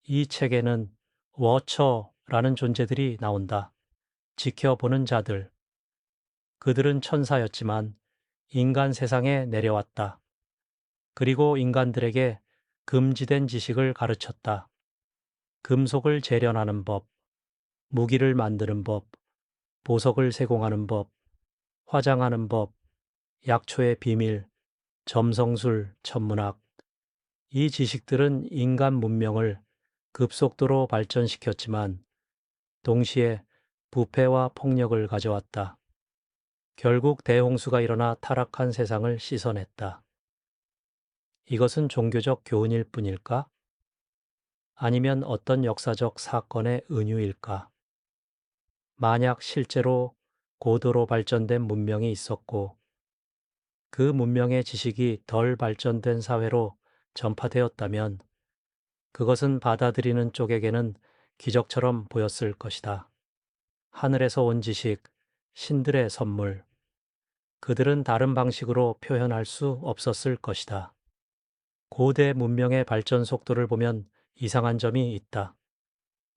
A: 이 책에는 워처라는 존재들이 나온다. 지켜보는 자들. 그들은 천사였지만 인간 세상에 내려왔다. 그리고 인간들에게 금지된 지식을 가르쳤다. 금속을 재련하는 법, 무기를 만드는 법, 보석을 세공하는 법, 화장하는 법, 약초의 비밀, 점성술, 천문학. 이 지식들은 인간 문명을 급속도로 발전시켰지만 동시에 부패와 폭력을 가져왔다. 결국 대홍수가 일어나 타락한 세상을 씻어냈다. 이것은 종교적 교훈일 뿐일까? 아니면 어떤 역사적 사건의 은유일까? 만약 실제로 고도로 발전된 문명이 있었고 그 문명의 지식이 덜 발전된 사회로 전파되었다면 그것은 받아들이는 쪽에게는 기적처럼 보였을 것이다. 하늘에서 온 지식, 신들의 선물. 그들은 다른 방식으로 표현할 수 없었을 것이다. 고대 문명의 발전 속도를 보면 이상한 점이 있다.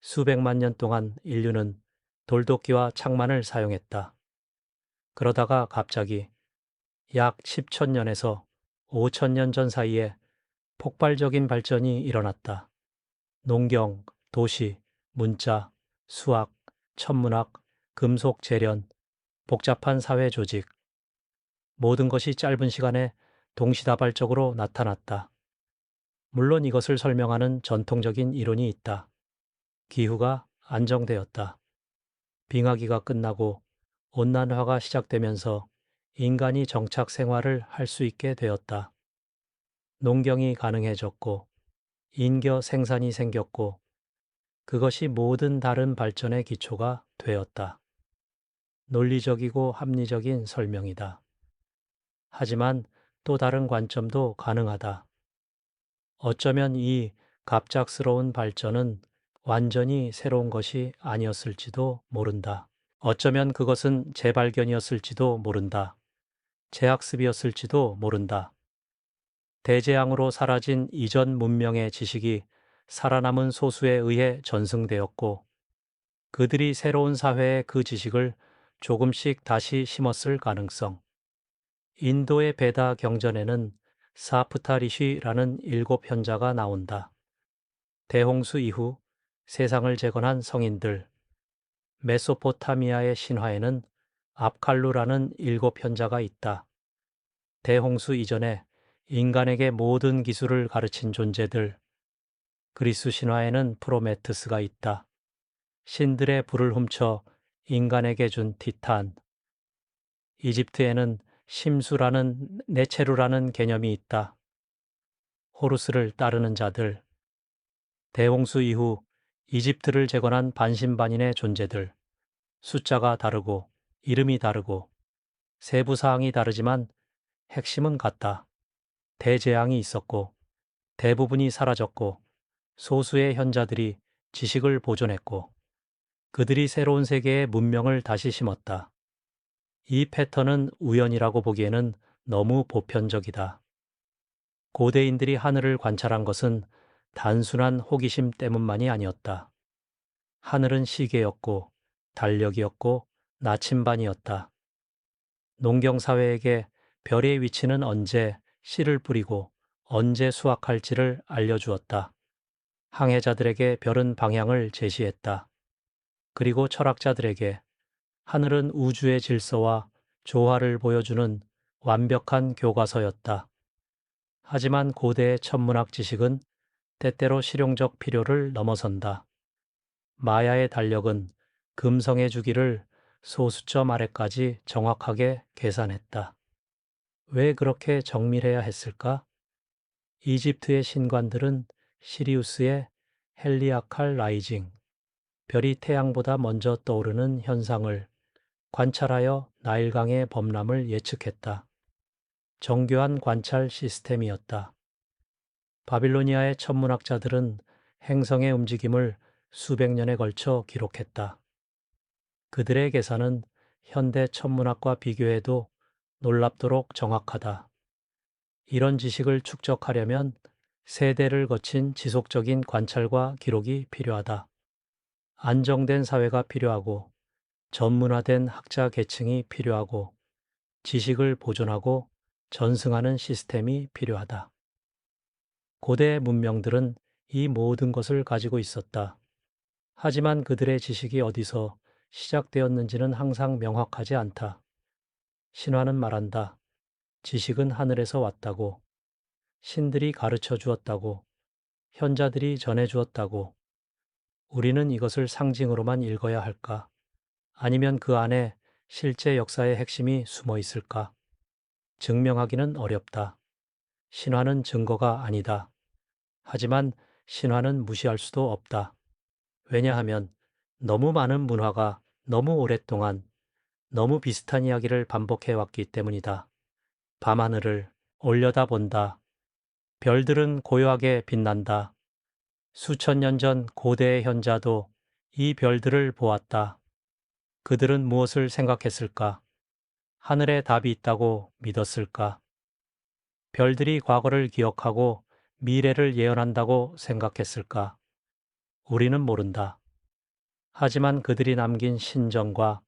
A: 수백만 년 동안 인류는 돌도끼와 창만을 사용했다. 그러다가 갑자기 약 10,000년에서 5,000년 전 사이에 폭발적인 발전이 일어났다. 농경, 도시, 문자, 수학, 천문학, 금속 재련, 복잡한 사회 조직. 모든 것이 짧은 시간에 동시다발적으로 나타났다. 물론 이것을 설명하는 전통적인 이론이 있다. 기후가 안정되었다. 빙하기가 끝나고 온난화가 시작되면서 인간이 정착 생활을 할 수 있게 되었다. 농경이 가능해졌고 인겨 생산이 생겼고 그것이 모든 다른 발전의 기초가 되었다. 논리적이고 합리적인 설명이다. 하지만 또 다른 관점도 가능하다. 어쩌면 이 갑작스러운 발전은 완전히 새로운 것이 아니었을지도 모른다. 어쩌면 그것은 재발견이었을지도 모른다. 재학습이었을지도 모른다. 대재앙으로 사라진 이전 문명의 지식이 살아남은 소수에 의해 전승되었고 그들이 새로운 사회에 그 지식을 조금씩 다시 심었을 가능성. 인도의 베다 경전에는 사프타리쉬라는 7현자가 나온다. 대홍수 이후 세상을 재건한 성인들. 메소포타미아의 신화에는 압칼루라는 7현자가 있다. 대홍수 이전에 인간에게 모든 기술을 가르친 존재들. 그리스 신화에는 프로메테스가 있다. 신들의 불을 훔쳐 인간에게 준 티탄. 이집트에는 심수라는 네체루라는 개념이 있다. 호루스를 따르는 자들. 대홍수 이후 이집트를 재건한 반신반인의 존재들. 숫자가 다르고 이름이 다르고 세부 사항이 다르지만 핵심은 같다. 대재앙이 있었고 대부분이 사라졌고 소수의 현자들이 지식을 보존했고 그들이 새로운 세계의 문명을 다시 심었다. 이 패턴은 우연이라고 보기에는 너무 보편적이다. 고대인들이 하늘을 관찰한 것은 단순한 호기심 때문만이 아니었다. 하늘은 시계였고 달력이었고 나침반이었다. 농경사회에게 별의 위치는 언제 씨를 뿌리고 언제 수확할지를 알려주었다. 항해자들에게 별은 방향을 제시했다. 그리고 철학자들에게 하늘은 우주의 질서와 조화를 보여주는 완벽한 교과서였다. 하지만 고대의 천문학 지식은 때때로 실용적 필요를 넘어선다. 마야의 달력은 금성의 주기를 소수점 아래까지 정확하게 계산했다. 왜 그렇게 정밀해야 했을까? 이집트의 신관들은 시리우스의 헬리아칼 라이징, 별이 태양보다 먼저 떠오르는 현상을 관찰하여 나일강의 범람을 예측했다. 정교한 관찰 시스템이었다. 바빌로니아의 천문학자들은 행성의 움직임을 수백 년에 걸쳐 기록했다. 그들의 계산은 현대 천문학과 비교해도 놀랍도록 정확하다. 이런 지식을 축적하려면 세대를 거친 지속적인 관찰과 기록이 필요하다. 안정된 사회가 필요하고 전문화된 학자 계층이 필요하고 지식을 보존하고 전승하는 시스템이 필요하다. 고대 문명들은 이 모든 것을 가지고 있었다. 하지만 그들의 지식이 어디서 시작되었는지는 항상 명확하지 않다. 신화는 말한다. 지식은 하늘에서 왔다고, 신들이 가르쳐 주었다고, 현자들이 전해 주었다고. 우리는 이것을 상징으로만 읽어야 할까? 아니면 그 안에 실제 역사의 핵심이 숨어 있을까? 증명하기는 어렵다. 신화는 증거가 아니다. 하지만 신화는 무시할 수도 없다. 왜냐하면 너무 많은 문화가 너무 오랫동안 너무 비슷한 이야기를 반복해 왔기 때문이다. 밤하늘을 올려다본다. 별들은 고요하게 빛난다. 수천 년 전 고대의 현자도 이 별들을 보았다. 그들은 무엇을 생각했을까? 하늘에 답이 있다고 믿었을까? 별들이 과거를 기억하고 미래를 예언한다고 생각했을까? 우리는 모른다. 하지만 그들이 남긴 신전과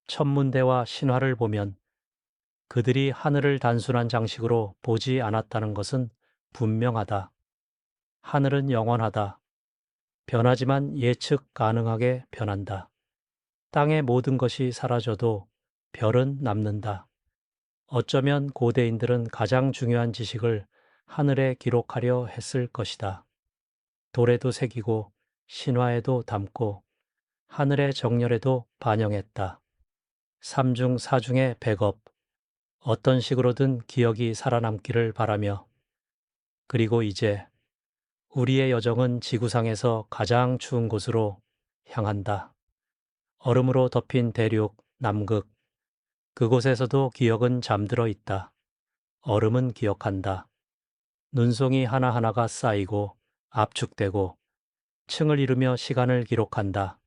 A: 천문대와 신화를 보면 그들이 하늘을 단순한 장식으로 보지 않았다는 것은 분명하다. 하늘은 영원하다. 변하지만 예측 가능하게 변한다. 땅의 모든 것이 사라져도 별은 남는다. 어쩌면 고대인들은 가장 중요한 지식을 하늘에 기록하려 했을 것이다. 돌에도 새기고 신화에도 담고 하늘의 정렬에도 반영했다. 삼중 사중의 백업, 어떤 식으로든 기억이 살아남기를 바라며. 그리고 이제 우리의 여정은 지구상에서 가장 추운 곳으로 향한다. 얼음으로 덮인 대륙, 남극, 그곳에서도 기억은 잠들어 있다. 얼음은 기억한다. 눈송이 하나하나가 쌓이고 압축되고 층을 이루며 시간을 기록한다.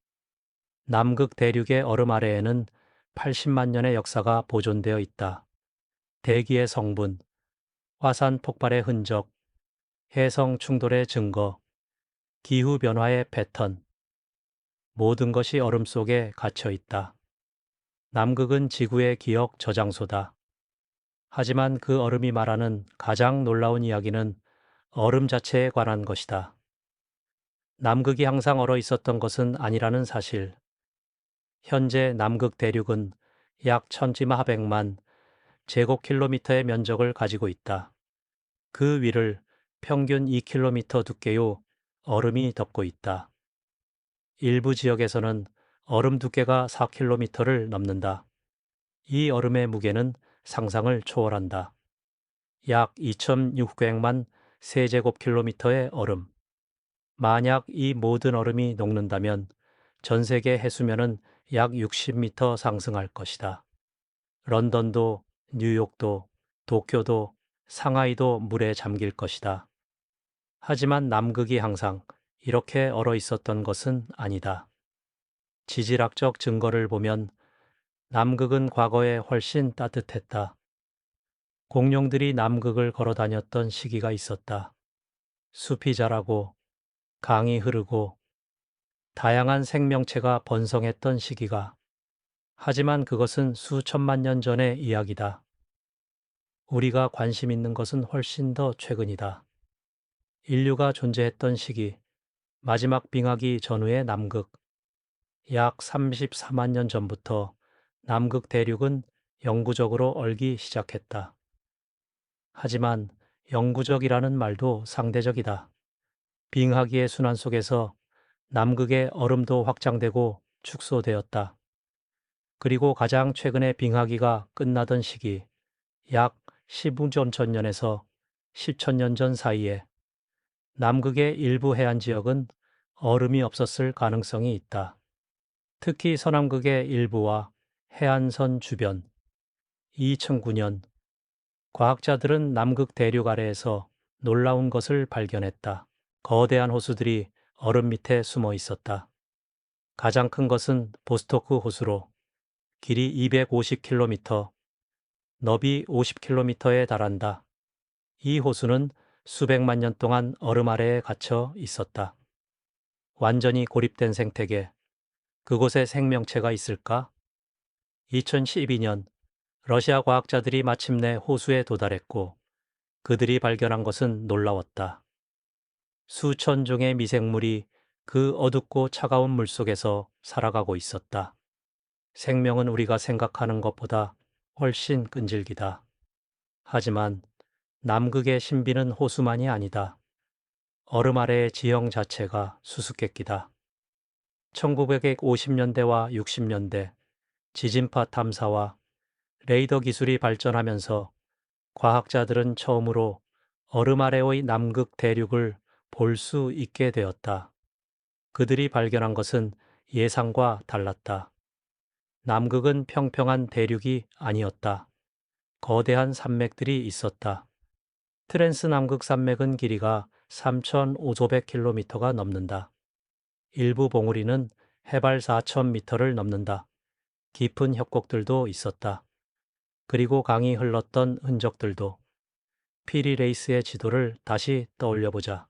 A: 남극 대륙의 얼음 아래에는 80만 년의 역사가 보존되어 있다. 대기의 성분, 화산 폭발의 흔적, 해성 충돌의 증거, 기후 변화의 패턴, 모든 것이 얼음 속에 갇혀 있다. 남극은 지구의 기억 저장소다. 하지만 그 얼음이 말하는 가장 놀라운 이야기는 얼음 자체에 관한 것이다. 남극이 항상 얼어 있었던 것은 아니라는 사실. 현재 남극 대륙은 약 1400만 제곱킬로미터의 면적을 가지고 있다. 그 위를 평균 2km 두께의 얼음이 덮고 있다. 일부 지역에서는 얼음 두께가 4km를 넘는다. 이 얼음의 무게는 상상을 초월한다. 약 2600만 세제곱킬로미터의 얼음. 만약 이 모든 얼음이 녹는다면 전 세계 해수면은 약 60m 상승할 것이다. 런던도, 뉴욕도, 도쿄도, 상하이도 물에 잠길 것이다. 하지만 남극이 항상 이렇게 얼어 있었던 것은 아니다. 지질학적 증거를 보면 남극은 과거에 훨씬 따뜻했다. 공룡들이 남극을 걸어 다녔던 시기가 있었다. 숲이 자라고 강이 흐르고 다양한 생명체가 번성했던 시기가. 하지만 그것은 수천만 년 전의 이야기다. 우리가 관심 있는 것은 훨씬 더 최근이다. 인류가 존재했던 시기, 마지막 빙하기 전후의 남극. 약 34만 년 전부터 남극 대륙은 영구적으로 얼기 시작했다. 하지만 영구적이라는 말도 상대적이다. 빙하기의 순환 속에서 남극의 얼음도 확장되고 축소되었다. 그리고 가장 최근의 빙하기가 끝나던 시기, 약 15전 천년에서 10천년 전 사이에 남극의 일부 해안 지역은 얼음이 없었을 가능성이 있다. 특히 서남극의 일부와 해안선 주변. 2009년 과학자들은 남극 대륙 아래에서 놀라운 것을 발견했다. 거대한 호수들이 얼음 밑에 숨어 있었다. 가장 큰 것은 보스토크 호수로 길이 250km, 너비 50km에 달한다. 이 호수는 수백만 년 동안 얼음 아래에 갇혀 있었다. 완전히 고립된 생태계. 그곳에 생명체가 있을까? 2012년 러시아 과학자들이 마침내 호수에 도달했고 그들이 발견한 것은 놀라웠다. 수천 종의 미생물이 그 어둡고 차가운 물속에서 살아가고 있었다. 생명은 우리가 생각하는 것보다 훨씬 끈질기다. 하지만 남극의 신비는 호수만이 아니다. 얼음 아래의 지형 자체가 수수께끼다. 1950년대와 60년대 지진파 탐사와 레이더 기술이 발전하면서 과학자들은 처음으로 얼음 아래의 남극 대륙을 볼 수 있게 되었다. 그들이 발견한 것은 예상과 달랐다. 남극은 평평한 대륙이 아니었다. 거대한 산맥들이 있었다. 트랜스 남극 산맥은 길이가 3,500km가 넘는다. 일부 봉우리는 해발 4,000m를 넘는다. 깊은 협곡들도 있었다. 그리고 강이 흘렀던 흔적들도. 피리 레이스의 지도를 다시 떠올려보자.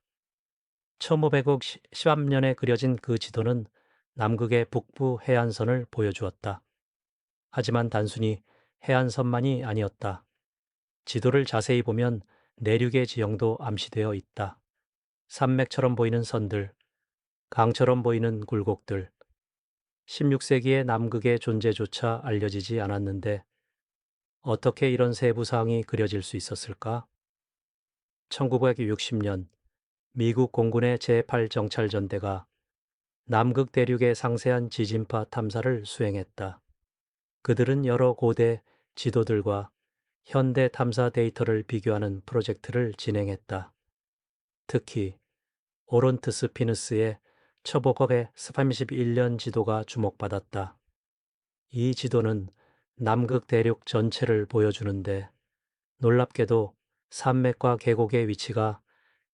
A: 1513년에 그려진 그 지도는 남극의 북부 해안선을 보여주었다. 하지만 단순히 해안선만이 아니었다. 지도를 자세히 보면 내륙의 지형도 암시되어 있다. 산맥처럼 보이는 선들, 강처럼 보이는 굴곡들. 16세기의 남극의 존재조차 알려지지 않았는데 어떻게 이런 세부 사항이 그려질 수 있었을까? 1960년 미국 공군의 제8정찰전대가 남극 대륙의 상세한 지진파 탐사를 수행했다. 그들은 여러 고대 지도들과 현대 탐사 데이터를 비교하는 프로젝트를 진행했다. 특히 오론트 스피누스의 처보겁의 31년 지도가 주목받았다. 이 지도는 남극 대륙 전체를 보여주는데 놀랍게도 산맥과 계곡의 위치가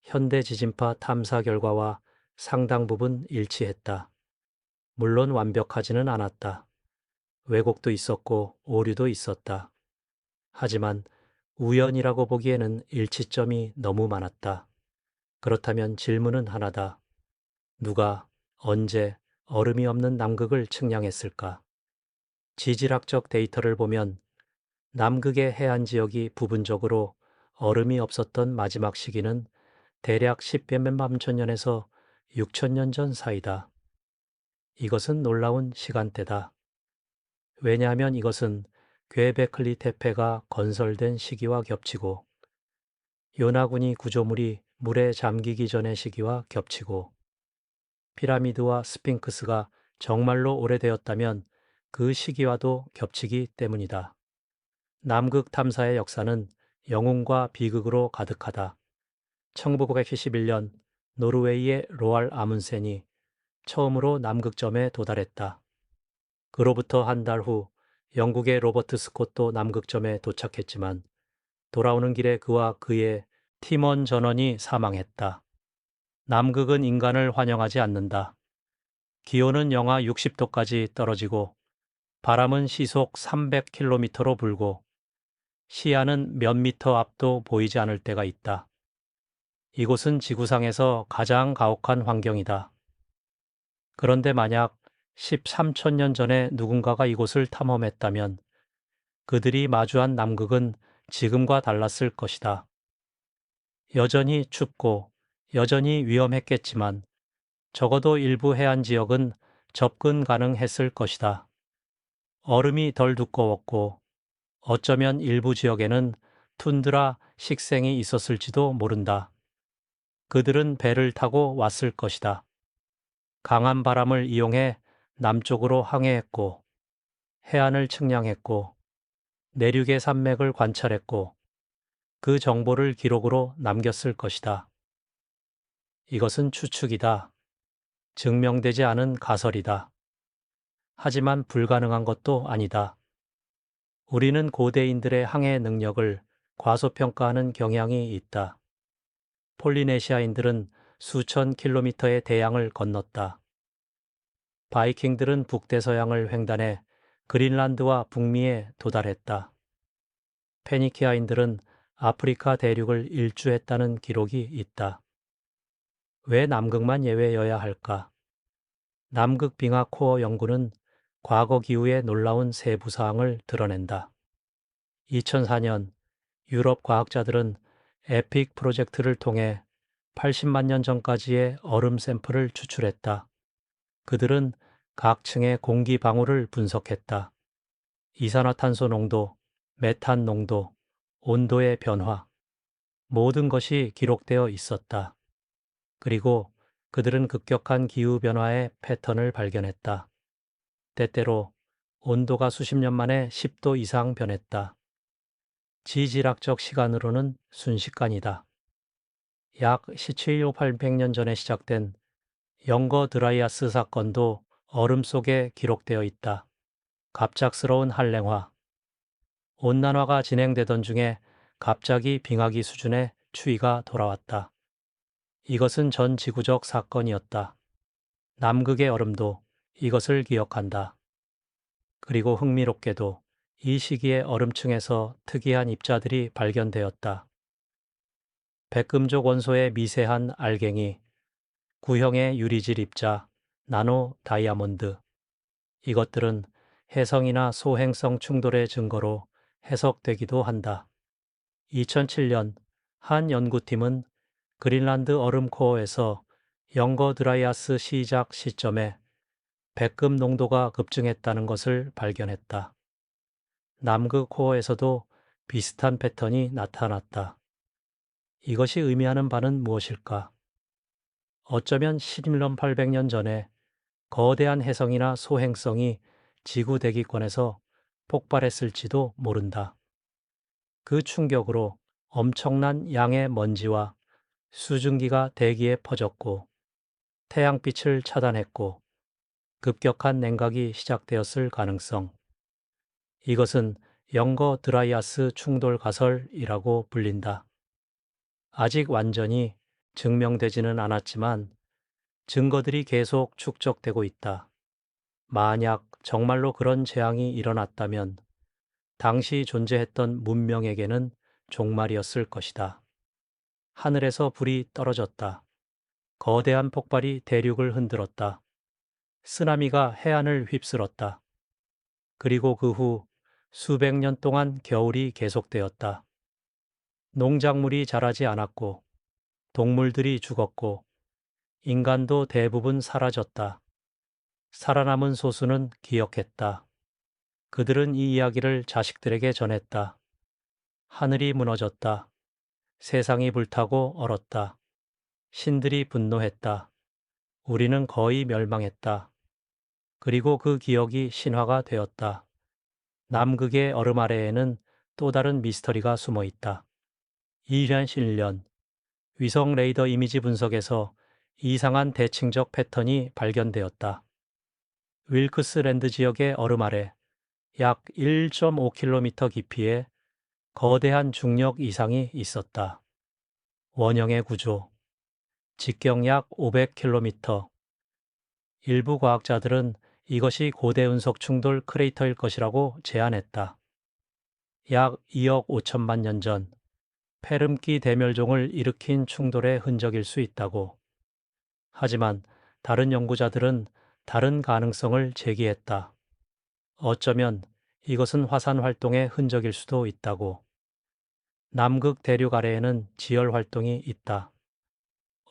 A: 현대 지진파 탐사 결과와 상당 부분 일치했다. 물론 완벽하지는 않았다. 왜곡도 있었고 오류도 있었다. 하지만 우연이라고 보기에는 일치점이 너무 많았다. 그렇다면 질문은 하나다. 누가, 언제, 얼음이 없는 남극을 측량했을까? 지질학적 데이터를 보면 남극의 해안 지역이 부분적으로 얼음이 없었던 마지막 시기는 대략 10몇만 천년에서 6천년 전 사이다. 이것은 놀라운 시간대다. 왜냐하면 이것은 괴베클리 태페가 건설된 시기와 겹치고 요나구니 구조물이 물에 잠기기 전의 시기와 겹치고 피라미드와 스핑크스가 정말로 오래되었다면 그 시기와도 겹치기 때문이다. 남극 탐사의 역사는 영웅과 비극으로 가득하다. 1971년 노르웨이의 로알 아문센이 처음으로 남극점에 도달했다. 그로부터 한 달 후 영국의 로버트 스콧도 남극점에 도착했지만 돌아오는 길에 그와 그의 팀원 전원이 사망했다. 남극은 인간을 환영하지 않는다. 기온은 영하 60도까지 떨어지고 바람은 시속 300km로 불고 시야는 몇 미터 앞도 보이지 않을 때가 있다. 이곳은 지구상에서 가장 가혹한 환경이다. 그런데 만약 13천년 전에 누군가가 이곳을 탐험했다면 그들이 마주한 남극은 지금과 달랐을 것이다. 여전히 춥고 여전히 위험했겠지만 적어도 일부 해안 지역은 접근 가능했을 것이다. 얼음이 덜 두꺼웠고 어쩌면 일부 지역에는 툰드라 식생이 있었을지도 모른다. 그들은 배를 타고 왔을 것이다. 강한 바람을 이용해 남쪽으로 항해했고 해안을 측량했고 내륙의 산맥을 관찰했고 그 정보를 기록으로 남겼을 것이다. 이것은 추측이다. 증명되지 않은 가설이다. 하지만 불가능한 것도 아니다. 우리는 고대인들의 항해 능력을 과소평가하는 경향이 있다. 폴리네시아인들은 수천 킬로미터의 대양을 건넜다. 바이킹들은 북대서양을 횡단해 그린란드와 북미에 도달했다. 페니키아인들은 아프리카 대륙을 일주했다는 기록이 있다. 왜 남극만 예외여야 할까? 남극 빙하 코어 연구는 과거 기후의 놀라운 세부 사항을 드러낸다. 2004년 유럽 과학자들은 에픽 프로젝트를 통해 80만 년 전까지의 얼음 샘플을 추출했다. 그들은 각 층의 공기 방울을 분석했다. 이산화탄소 농도, 메탄 농도, 온도의 변화, 모든 것이 기록되어 있었다. 그리고 그들은 급격한 기후변화의 패턴을 발견했다. 때때로 온도가 수십 년 만에 10도 이상 변했다. 지질학적 시간으로는 순식간이다. 약 17,800년 전에 시작된 영거 드라이아스 사건도 얼음 속에 기록되어 있다. 갑작스러운 한랭화. 온난화가 진행되던 중에 갑자기 빙하기 수준의 추위가 돌아왔다. 이것은 전 지구적 사건이었다. 남극의 얼음도 이것을 기억한다. 그리고 흥미롭게도 이 시기에 얼음층에서 특이한 입자들이 발견되었다. 백금족 원소의 미세한 알갱이, 구형의 유리질 입자, 나노 다이아몬드. 이것들은 해성이나 소행성 충돌의 증거로 해석되기도 한다. 2007년 한 연구팀은 그린란드 얼음 코어에서 영거 드라이아스 시작 시점에 백금 농도가 급증했다는 것을 발견했다. 남극 코어에서도 비슷한 패턴이 나타났다. 이것이 의미하는 바는 무엇일까? 어쩌면 11년 800년 전에 거대한 해성이나 소행성이 지구 대기권에서 폭발했을지도 모른다. 그 충격으로 엄청난 양의 먼지와 수증기가 대기에 퍼졌고 태양빛을 차단했고 급격한 냉각이 시작되었을 가능성. 이것은 영거 드라이아스 충돌 가설이라고 불린다. 아직 완전히 증명되지는 않았지만 증거들이 계속 축적되고 있다. 만약 정말로 그런 재앙이 일어났다면 당시 존재했던 문명에게는 종말이었을 것이다. 하늘에서 불이 떨어졌다. 거대한 폭발이 대륙을 흔들었다. 쓰나미가 해안을 휩쓸었다. 그리고 그 후 수백 년 동안 겨울이 계속되었다. 농작물이 자라지 않았고, 동물들이 죽었고, 인간도 대부분 사라졌다. 살아남은 소수는 기억했다. 그들은 이 이야기를 자식들에게 전했다. 하늘이 무너졌다. 세상이 불타고 얼었다. 신들이 분노했다. 우리는 거의 멸망했다. 그리고 그 기억이 신화가 되었다. 남극의 얼음 아래에는 또 다른 미스터리가 숨어 있다. 2011년 위성 레이더 이미지 분석에서 이상한 대칭적 패턴이 발견되었다. 윌크스랜드 지역의 얼음 아래 약 1.5km 깊이에 거대한 중력 이상이 있었다. 원형의 구조, 직경 약 500km. 일부 과학자들은 이것이 고대 운석 충돌 크레이터일 것이라고 제안했다. 약 2억 5천만 년 전 페름키 대멸종을 일으킨 충돌의 흔적일 수 있다고. 하지만 다른 연구자들은 다른 가능성을 제기했다. 어쩌면 이것은 화산 활동의 흔적일 수도 있다고. 남극 대륙 아래에는 지열 활동이 있다.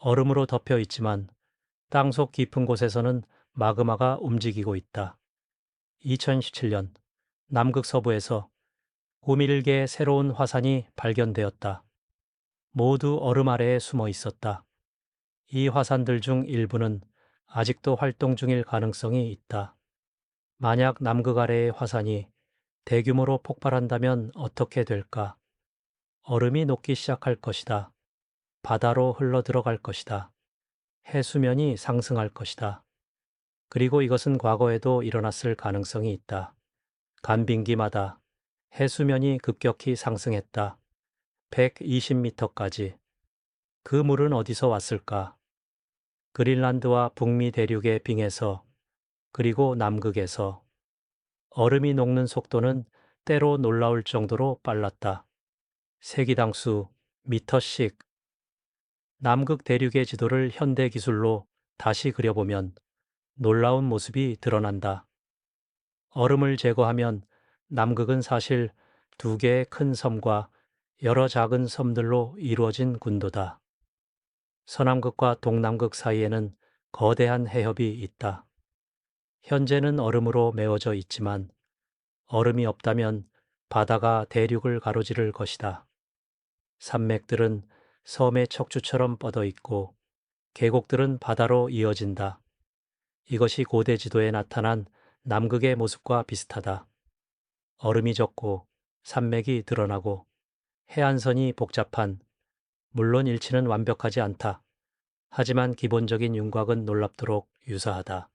A: 얼음으로 덮여 있지만 땅속 깊은 곳에서는 마그마가 움직이고 있다. 2017년 남극 서부에서 9밀개의 새로운 화산이 발견되었다. 모두 얼음 아래에 숨어 있었다. 이 화산들 중 일부는 아직도 활동 중일 가능성이 있다. 만약 남극 아래의 화산이 대규모로 폭발한다면 어떻게 될까? 얼음이 녹기 시작할 것이다. 바다로 흘러 들어갈 것이다. 해수면이 상승할 것이다. 그리고 이것은 과거에도 일어났을 가능성이 있다. 간빙기마다 해수면이 급격히 상승했다. 120m까지. 그 물은 어디서 왔을까? 그린란드와 북미 대륙의 빙에서, 그리고 남극에서. 얼음이 녹는 속도는 때로 놀라울 정도로 빨랐다. 세기당수 미터씩. 남극 대륙의 지도를 현대 기술로 다시 그려보면 놀라운 모습이 드러난다. 얼음을 제거하면 남극은 사실 두 개의 큰 섬과 여러 작은 섬들로 이루어진 군도다. 서남극과 동남극 사이에는 거대한 해협이 있다. 현재는 얼음으로 메워져 있지만 얼음이 없다면 바다가 대륙을 가로지를 것이다. 산맥들은 섬의 척추처럼 뻗어 있고 계곡들은 바다로 이어진다. 이것이 고대 지도에 나타난 남극의 모습과 비슷하다. 얼음이 적고 산맥이 드러나고 해안선이 복잡한, 물론 일치는 완벽하지 않다. 하지만 기본적인 윤곽은 놀랍도록 유사하다.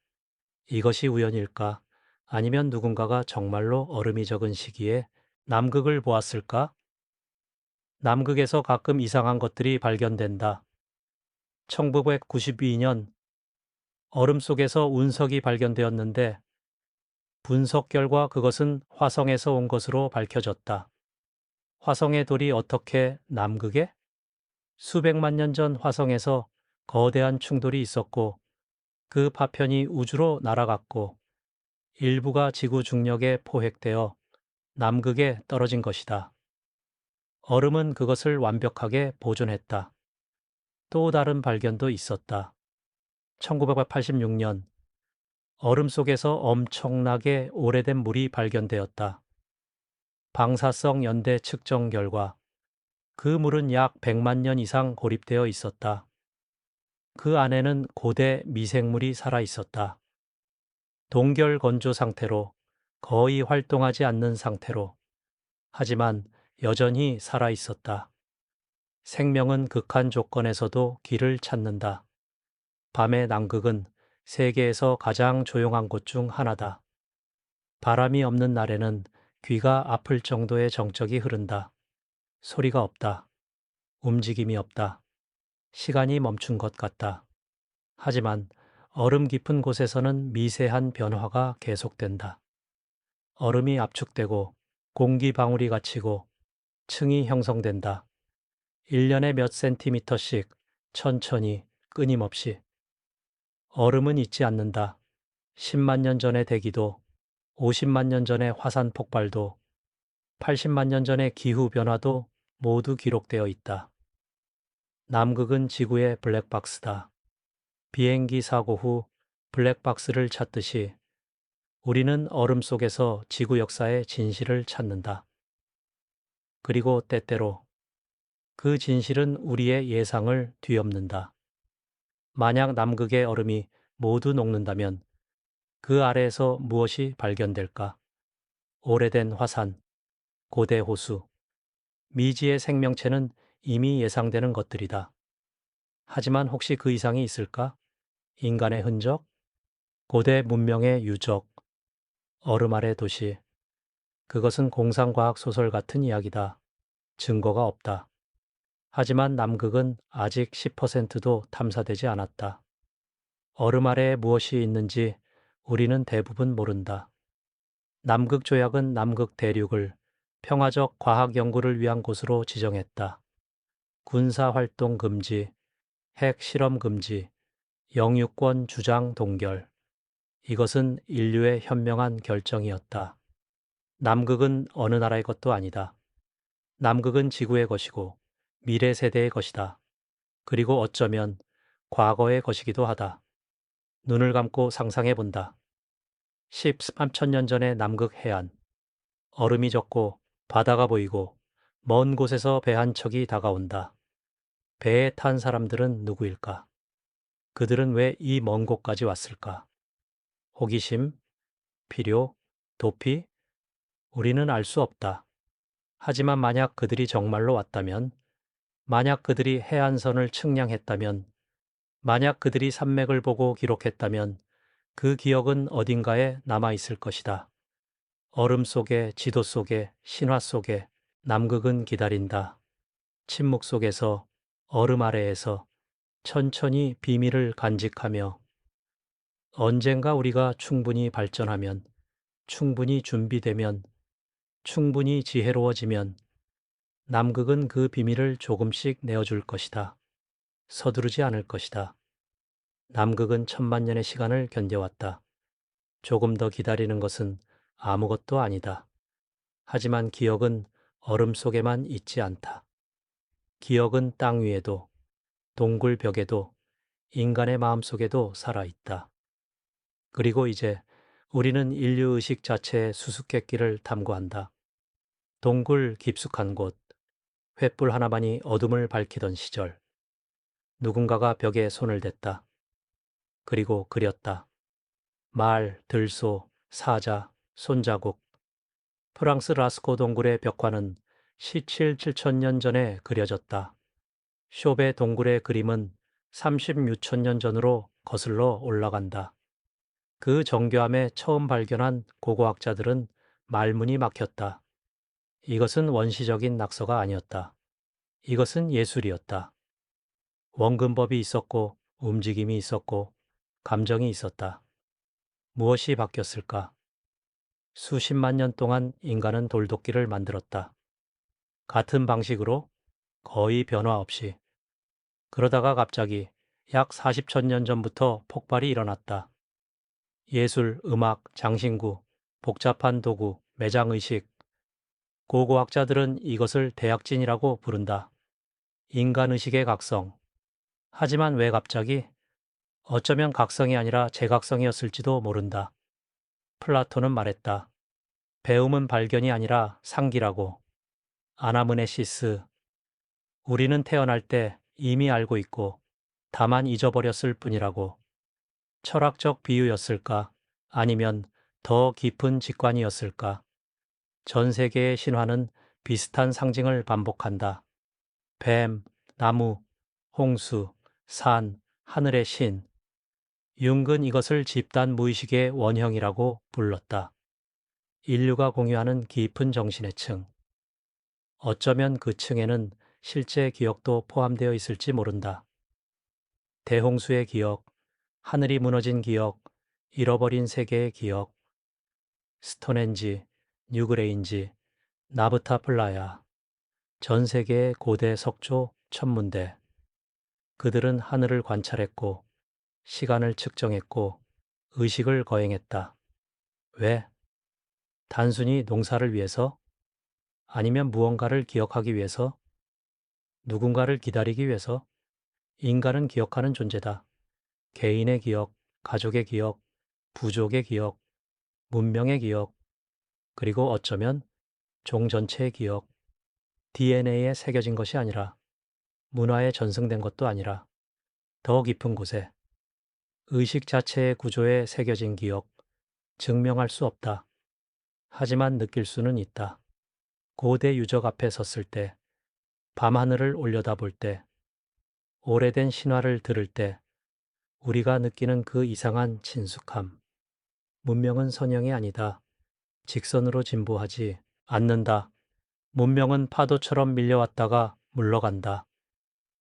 A: 이것이 우연일까? 아니면 누군가가 정말로 얼음이 적은 시기에 남극을 보았을까? 남극에서 가끔 이상한 것들이 발견된다. 1992년 얼음 속에서 운석이 발견되었는데 분석 결과 그것은 화성에서 온 것으로 밝혀졌다. 화성의 돌이 어떻게 남극에? 수백만 년 전 화성에서 거대한 충돌이 있었고 그 파편이 우주로 날아갔고 일부가 지구 중력에 포획되어 남극에 떨어진 것이다. 얼음은 그것을 완벽하게 보존했다. 또 다른 발견도 있었다. 1986년 얼음 속에서 엄청나게 오래된 물이 발견되었다. 방사성 연대 측정 결과 그 물은 약 100만 년 이상 고립되어 있었다. 그 안에는 고대 미생물이 살아 있었다. 동결 건조 상태로 거의 활동하지 않는 상태로 하지만 여전히 살아 있었다. 생명은 극한 조건에서도 길을 찾는다. 밤의 남극은 세계에서 가장 조용한 곳 중 하나다. 바람이 없는 날에는 귀가 아플 정도의 정적이 흐른다. 소리가 없다. 움직임이 없다. 시간이 멈춘 것 같다. 하지만 얼음 깊은 곳에서는 미세한 변화가 계속된다. 얼음이 압축되고 공기 방울이 갇히고 층이 형성된다. 1년에 몇 센티미터씩 천천히 끊임없이. 얼음은 잊지 않는다. 10만 년 전의 대기도, 50만 년 전의 화산 폭발도, 80만 년 전의 기후 변화도 모두 기록되어 있다. 남극은 지구의 블랙박스다. 비행기 사고 후 블랙박스를 찾듯이 우리는 얼음 속에서 지구 역사의 진실을 찾는다. 그리고 때때로 그 진실은 우리의 예상을 뒤엎는다. 만약 남극의 얼음이 모두 녹는다면 그 아래에서 무엇이 발견될까? 오래된 화산, 고대 호수, 미지의 생명체는 이미 예상되는 것들이다. 하지만 혹시 그 이상이 있을까? 인간의 흔적, 고대 문명의 유적, 얼음 아래 도시. 그것은 공상과학 소설 같은 이야기다. 증거가 없다. 하지만 남극은 아직 10%도 탐사되지 않았다. 얼음 아래에 무엇이 있는지 우리는 대부분 모른다. 남극 조약은 남극 대륙을 평화적 과학 연구를 위한 곳으로 지정했다. 군사 활동 금지, 핵 실험 금지, 영유권 주장 동결. 이것은 인류의 현명한 결정이었다. 남극은 어느 나라의 것도 아니다. 남극은 지구의 것이고 미래 세대의 것이다. 그리고 어쩌면 과거의 것이기도 하다. 눈을 감고 상상해 본다. 13천 년 전의 남극 해안. 얼음이 젖고 바다가 보이고 먼 곳에서 배 한 척이 다가온다. 배에 탄 사람들은 누구일까? 그들은 왜 이 먼 곳까지 왔을까? 호기심, 필요, 도피? 우리는 알 수 없다. 하지만 만약 그들이 정말로 왔다면, 만약 그들이 해안선을 측량했다면, 만약 그들이 산맥을 보고 기록했다면 그 기억은 어딘가에 남아 있을 것이다. 얼음 속에, 지도 속에, 신화 속에 남극은 기다린다. 침묵 속에서, 얼음 아래에서 천천히 비밀을 간직하며 언젠가 우리가 충분히 발전하면, 충분히 준비되면, 충분히 지혜로워지면 남극은 그 비밀을 조금씩 내어줄 것이다. 서두르지 않을 것이다. 남극은 1000만 년의 시간을 견뎌왔다. 조금 더 기다리는 것은 아무것도 아니다. 하지만 기억은 얼음 속에만 있지 않다. 기억은 땅 위에도, 동굴 벽에도, 인간의 마음 속에도 살아있다. 그리고 이제 우리는 인류 의식 자체의 수수께끼를 탐구한다. 동굴 깊숙한 곳, 횃불 하나만이 어둠을 밝히던 시절, 누군가가 벽에 손을 댔다. 그리고 그렸다. 말, 들소, 사자, 손자국. 프랑스 라스코 동굴의 벽화는 17, 7천 년 전에 그려졌다. 쇼베 동굴의 그림은 36천 년 전으로 거슬러 올라간다. 그 정교함에 처음 발견한 고고학자들은 말문이 막혔다. 이것은 원시적인 낙서가 아니었다. 이것은 예술이었다. 원근법이 있었고 움직임이 있었고 감정이 있었다. 무엇이 바뀌었을까? 수십만 년 동안 인간은 돌도끼를 만들었다. 같은 방식으로 거의 변화 없이. 그러다가 갑자기 약 40천 년 전부터 폭발이 일어났다. 예술, 음악, 장신구, 복잡한 도구, 매장의식. 고고학자들은 이것을 대약진이라고 부른다. 인간의식의 각성. 하지만 왜 갑자기? 어쩌면 각성이 아니라 재각성이었을지도 모른다. 플라톤은 말했다. 배움은 발견이 아니라 상기라고. 아나므네시스. 우리는 태어날 때 이미 알고 있고 다만 잊어버렸을 뿐이라고. 철학적 비유였을까? 아니면 더 깊은 직관이었을까? 전 세계의 신화는 비슷한 상징을 반복한다. 뱀, 나무, 홍수, 산, 하늘의 신. 융은 이것을 집단 무의식의 원형이라고 불렀다. 인류가 공유하는 깊은 정신의 층. 어쩌면 그 층에는 실제 기억도 포함되어 있을지 모른다. 대홍수의 기억, 하늘이 무너진 기억, 잃어버린 세계의 기억, 스톤헨지, 뉴그레인지, 나브타플라야, 전 세계의 고대 석조 천문대. 그들은 하늘을 관찰했고, 시간을 측정했고, 의식을 거행했다. 왜? 단순히 농사를 위해서? 아니면 무언가를 기억하기 위해서? 누군가를 기다리기 위해서? 인간은 기억하는 존재다. 개인의 기억, 가족의 기억, 부족의 기억, 문명의 기억, 그리고 어쩌면 종 전체의 기억, DNA에 새겨진 것이 아니라, 문화에 전승된 것도 아니라, 더 깊은 곳에, 의식 자체의 구조에 새겨진 기억, 증명할 수 없다. 하지만 느낄 수는 있다. 고대 유적 앞에 섰을 때, 밤하늘을 올려다볼 때, 오래된 신화를 들을 때, 우리가 느끼는 그 이상한 친숙함. 문명은 선형이 아니다. 직선으로 진보하지 않는다. 문명은 파도처럼 밀려왔다가 물러간다.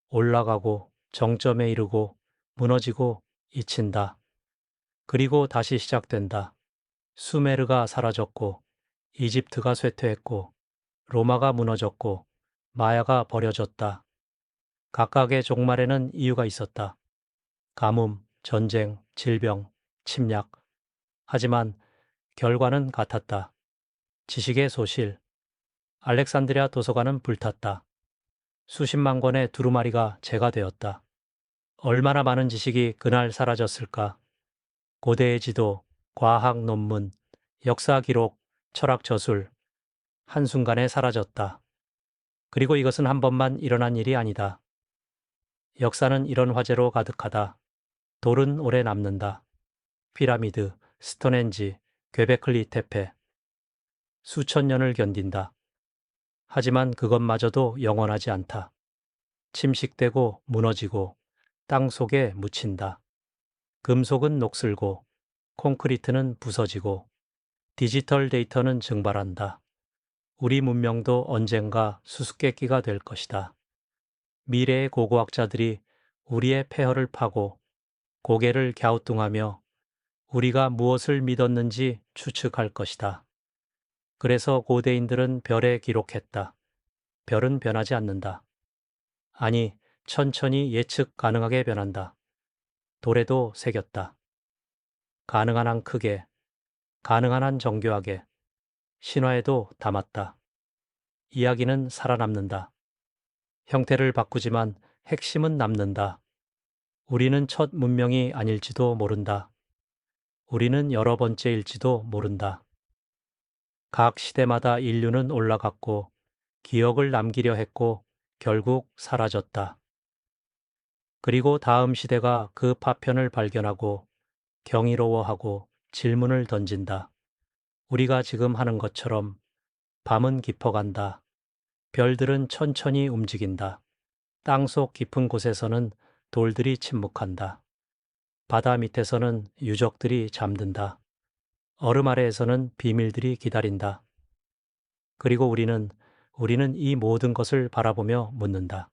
A: 올라가고 정점에 이르고 무너지고 잊힌다. 그리고 다시 시작된다. 수메르가 사라졌고 이집트가 쇠퇴했고 로마가 무너졌고 마야가 버려졌다. 각각의 종말에는 이유가 있었다. 가뭄, 전쟁, 질병, 침략. 하지만 결과는 같았다. 지식의 소실. 알렉산드리아 도서관은 불탔다. 수십만 권의 두루마리가 재가 되었다. 얼마나 많은 지식이 그날 사라졌을까? 고대의 지도, 과학 논문, 역사 기록, 철학 저술, 한순간에 사라졌다. 그리고 이것은 한 번만 일어난 일이 아니다. 역사는 이런 화재로 가득하다. 돌은 오래 남는다. 피라미드, 스톤헨지, gö베클리 테페. 수천 년을 견딘다. 하지만 그것마저도 영원하지 않다. 침식되고 무너지고 땅 속에 묻힌다. 금속은 녹슬고 콘크리트는 부서지고 디지털 데이터는 증발한다. 우리 문명도 언젠가 수수께끼가 될 것이다. 미래의 고고학자들이 우리의 폐허를 파고 고개를 갸우뚱하며 우리가 무엇을 믿었는지 추측할 것이다. 그래서 고대인들은 별에 기록했다. 별은 변하지 않는다. 아니, 천천히 예측 가능하게 변한다. 돌에도 새겼다. 가능한 한 크게, 가능한 한 정교하게, 신화에도 담았다. 이야기는 살아남는다. 형태를 바꾸지만 핵심은 남는다. 우리는 첫 문명이 아닐지도 모른다. 우리는 여러 번째일지도 모른다. 각 시대마다 인류는 올라갔고 기억을 남기려 했고 결국 사라졌다. 그리고 다음 시대가 그 파편을 발견하고 경이로워하고 질문을 던진다. 우리가 지금 하는 것처럼 밤은 깊어간다. 별들은 천천히 움직인다. 땅속 깊은 곳에서는 돌들이 침묵한다. 바다 밑에서는 유적들이 잠든다. 얼음 아래에서는 비밀들이 기다린다. 그리고 우리는 이 모든 것을 바라보며 묻는다.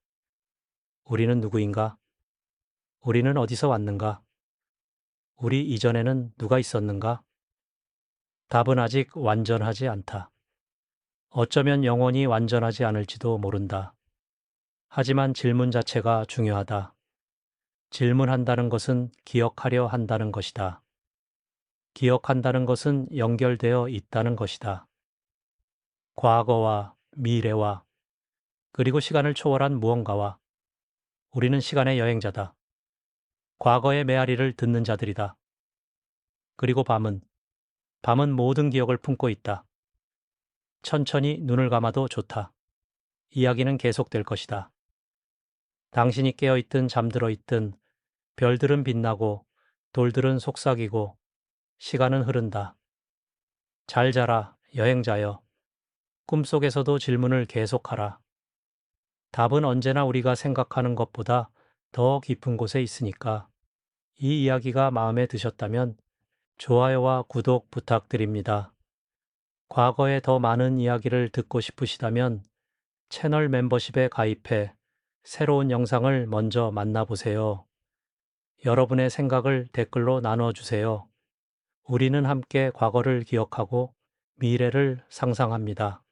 A: 우리는 누구인가? 우리는 어디서 왔는가? 우리 이전에는 누가 있었는가? 답은 아직 완전하지 않다. 어쩌면 영원히 완전하지 않을지도 모른다. 하지만 질문 자체가 중요하다. 질문한다는 것은 기억하려 한다는 것이다. 기억한다는 것은 연결되어 있다는 것이다. 과거와 미래와 그리고 시간을 초월한 무언가와 우리는 시간의 여행자다. 과거의 메아리를 듣는 자들이다. 그리고 밤은 모든 기억을 품고 있다. 천천히 눈을 감아도 좋다. 이야기는 계속될 것이다. 당신이 깨어있든 잠들어 있든 별들은 빛나고 돌들은 속삭이고 시간은 흐른다. 잘 자라, 여행자여. 꿈속에서도 질문을 계속하라. 답은 언제나 우리가 생각하는 것보다 더 깊은 곳에 있으니까. 이 이야기가 마음에 드셨다면 좋아요와 구독 부탁드립니다. 과거에 더 많은 이야기를 듣고 싶으시다면 채널 멤버십에 가입해 새로운 영상을 먼저 만나보세요. 여러분의 생각을 댓글로 나눠주세요. 우리는 함께 과거를 기억하고 미래를 상상합니다.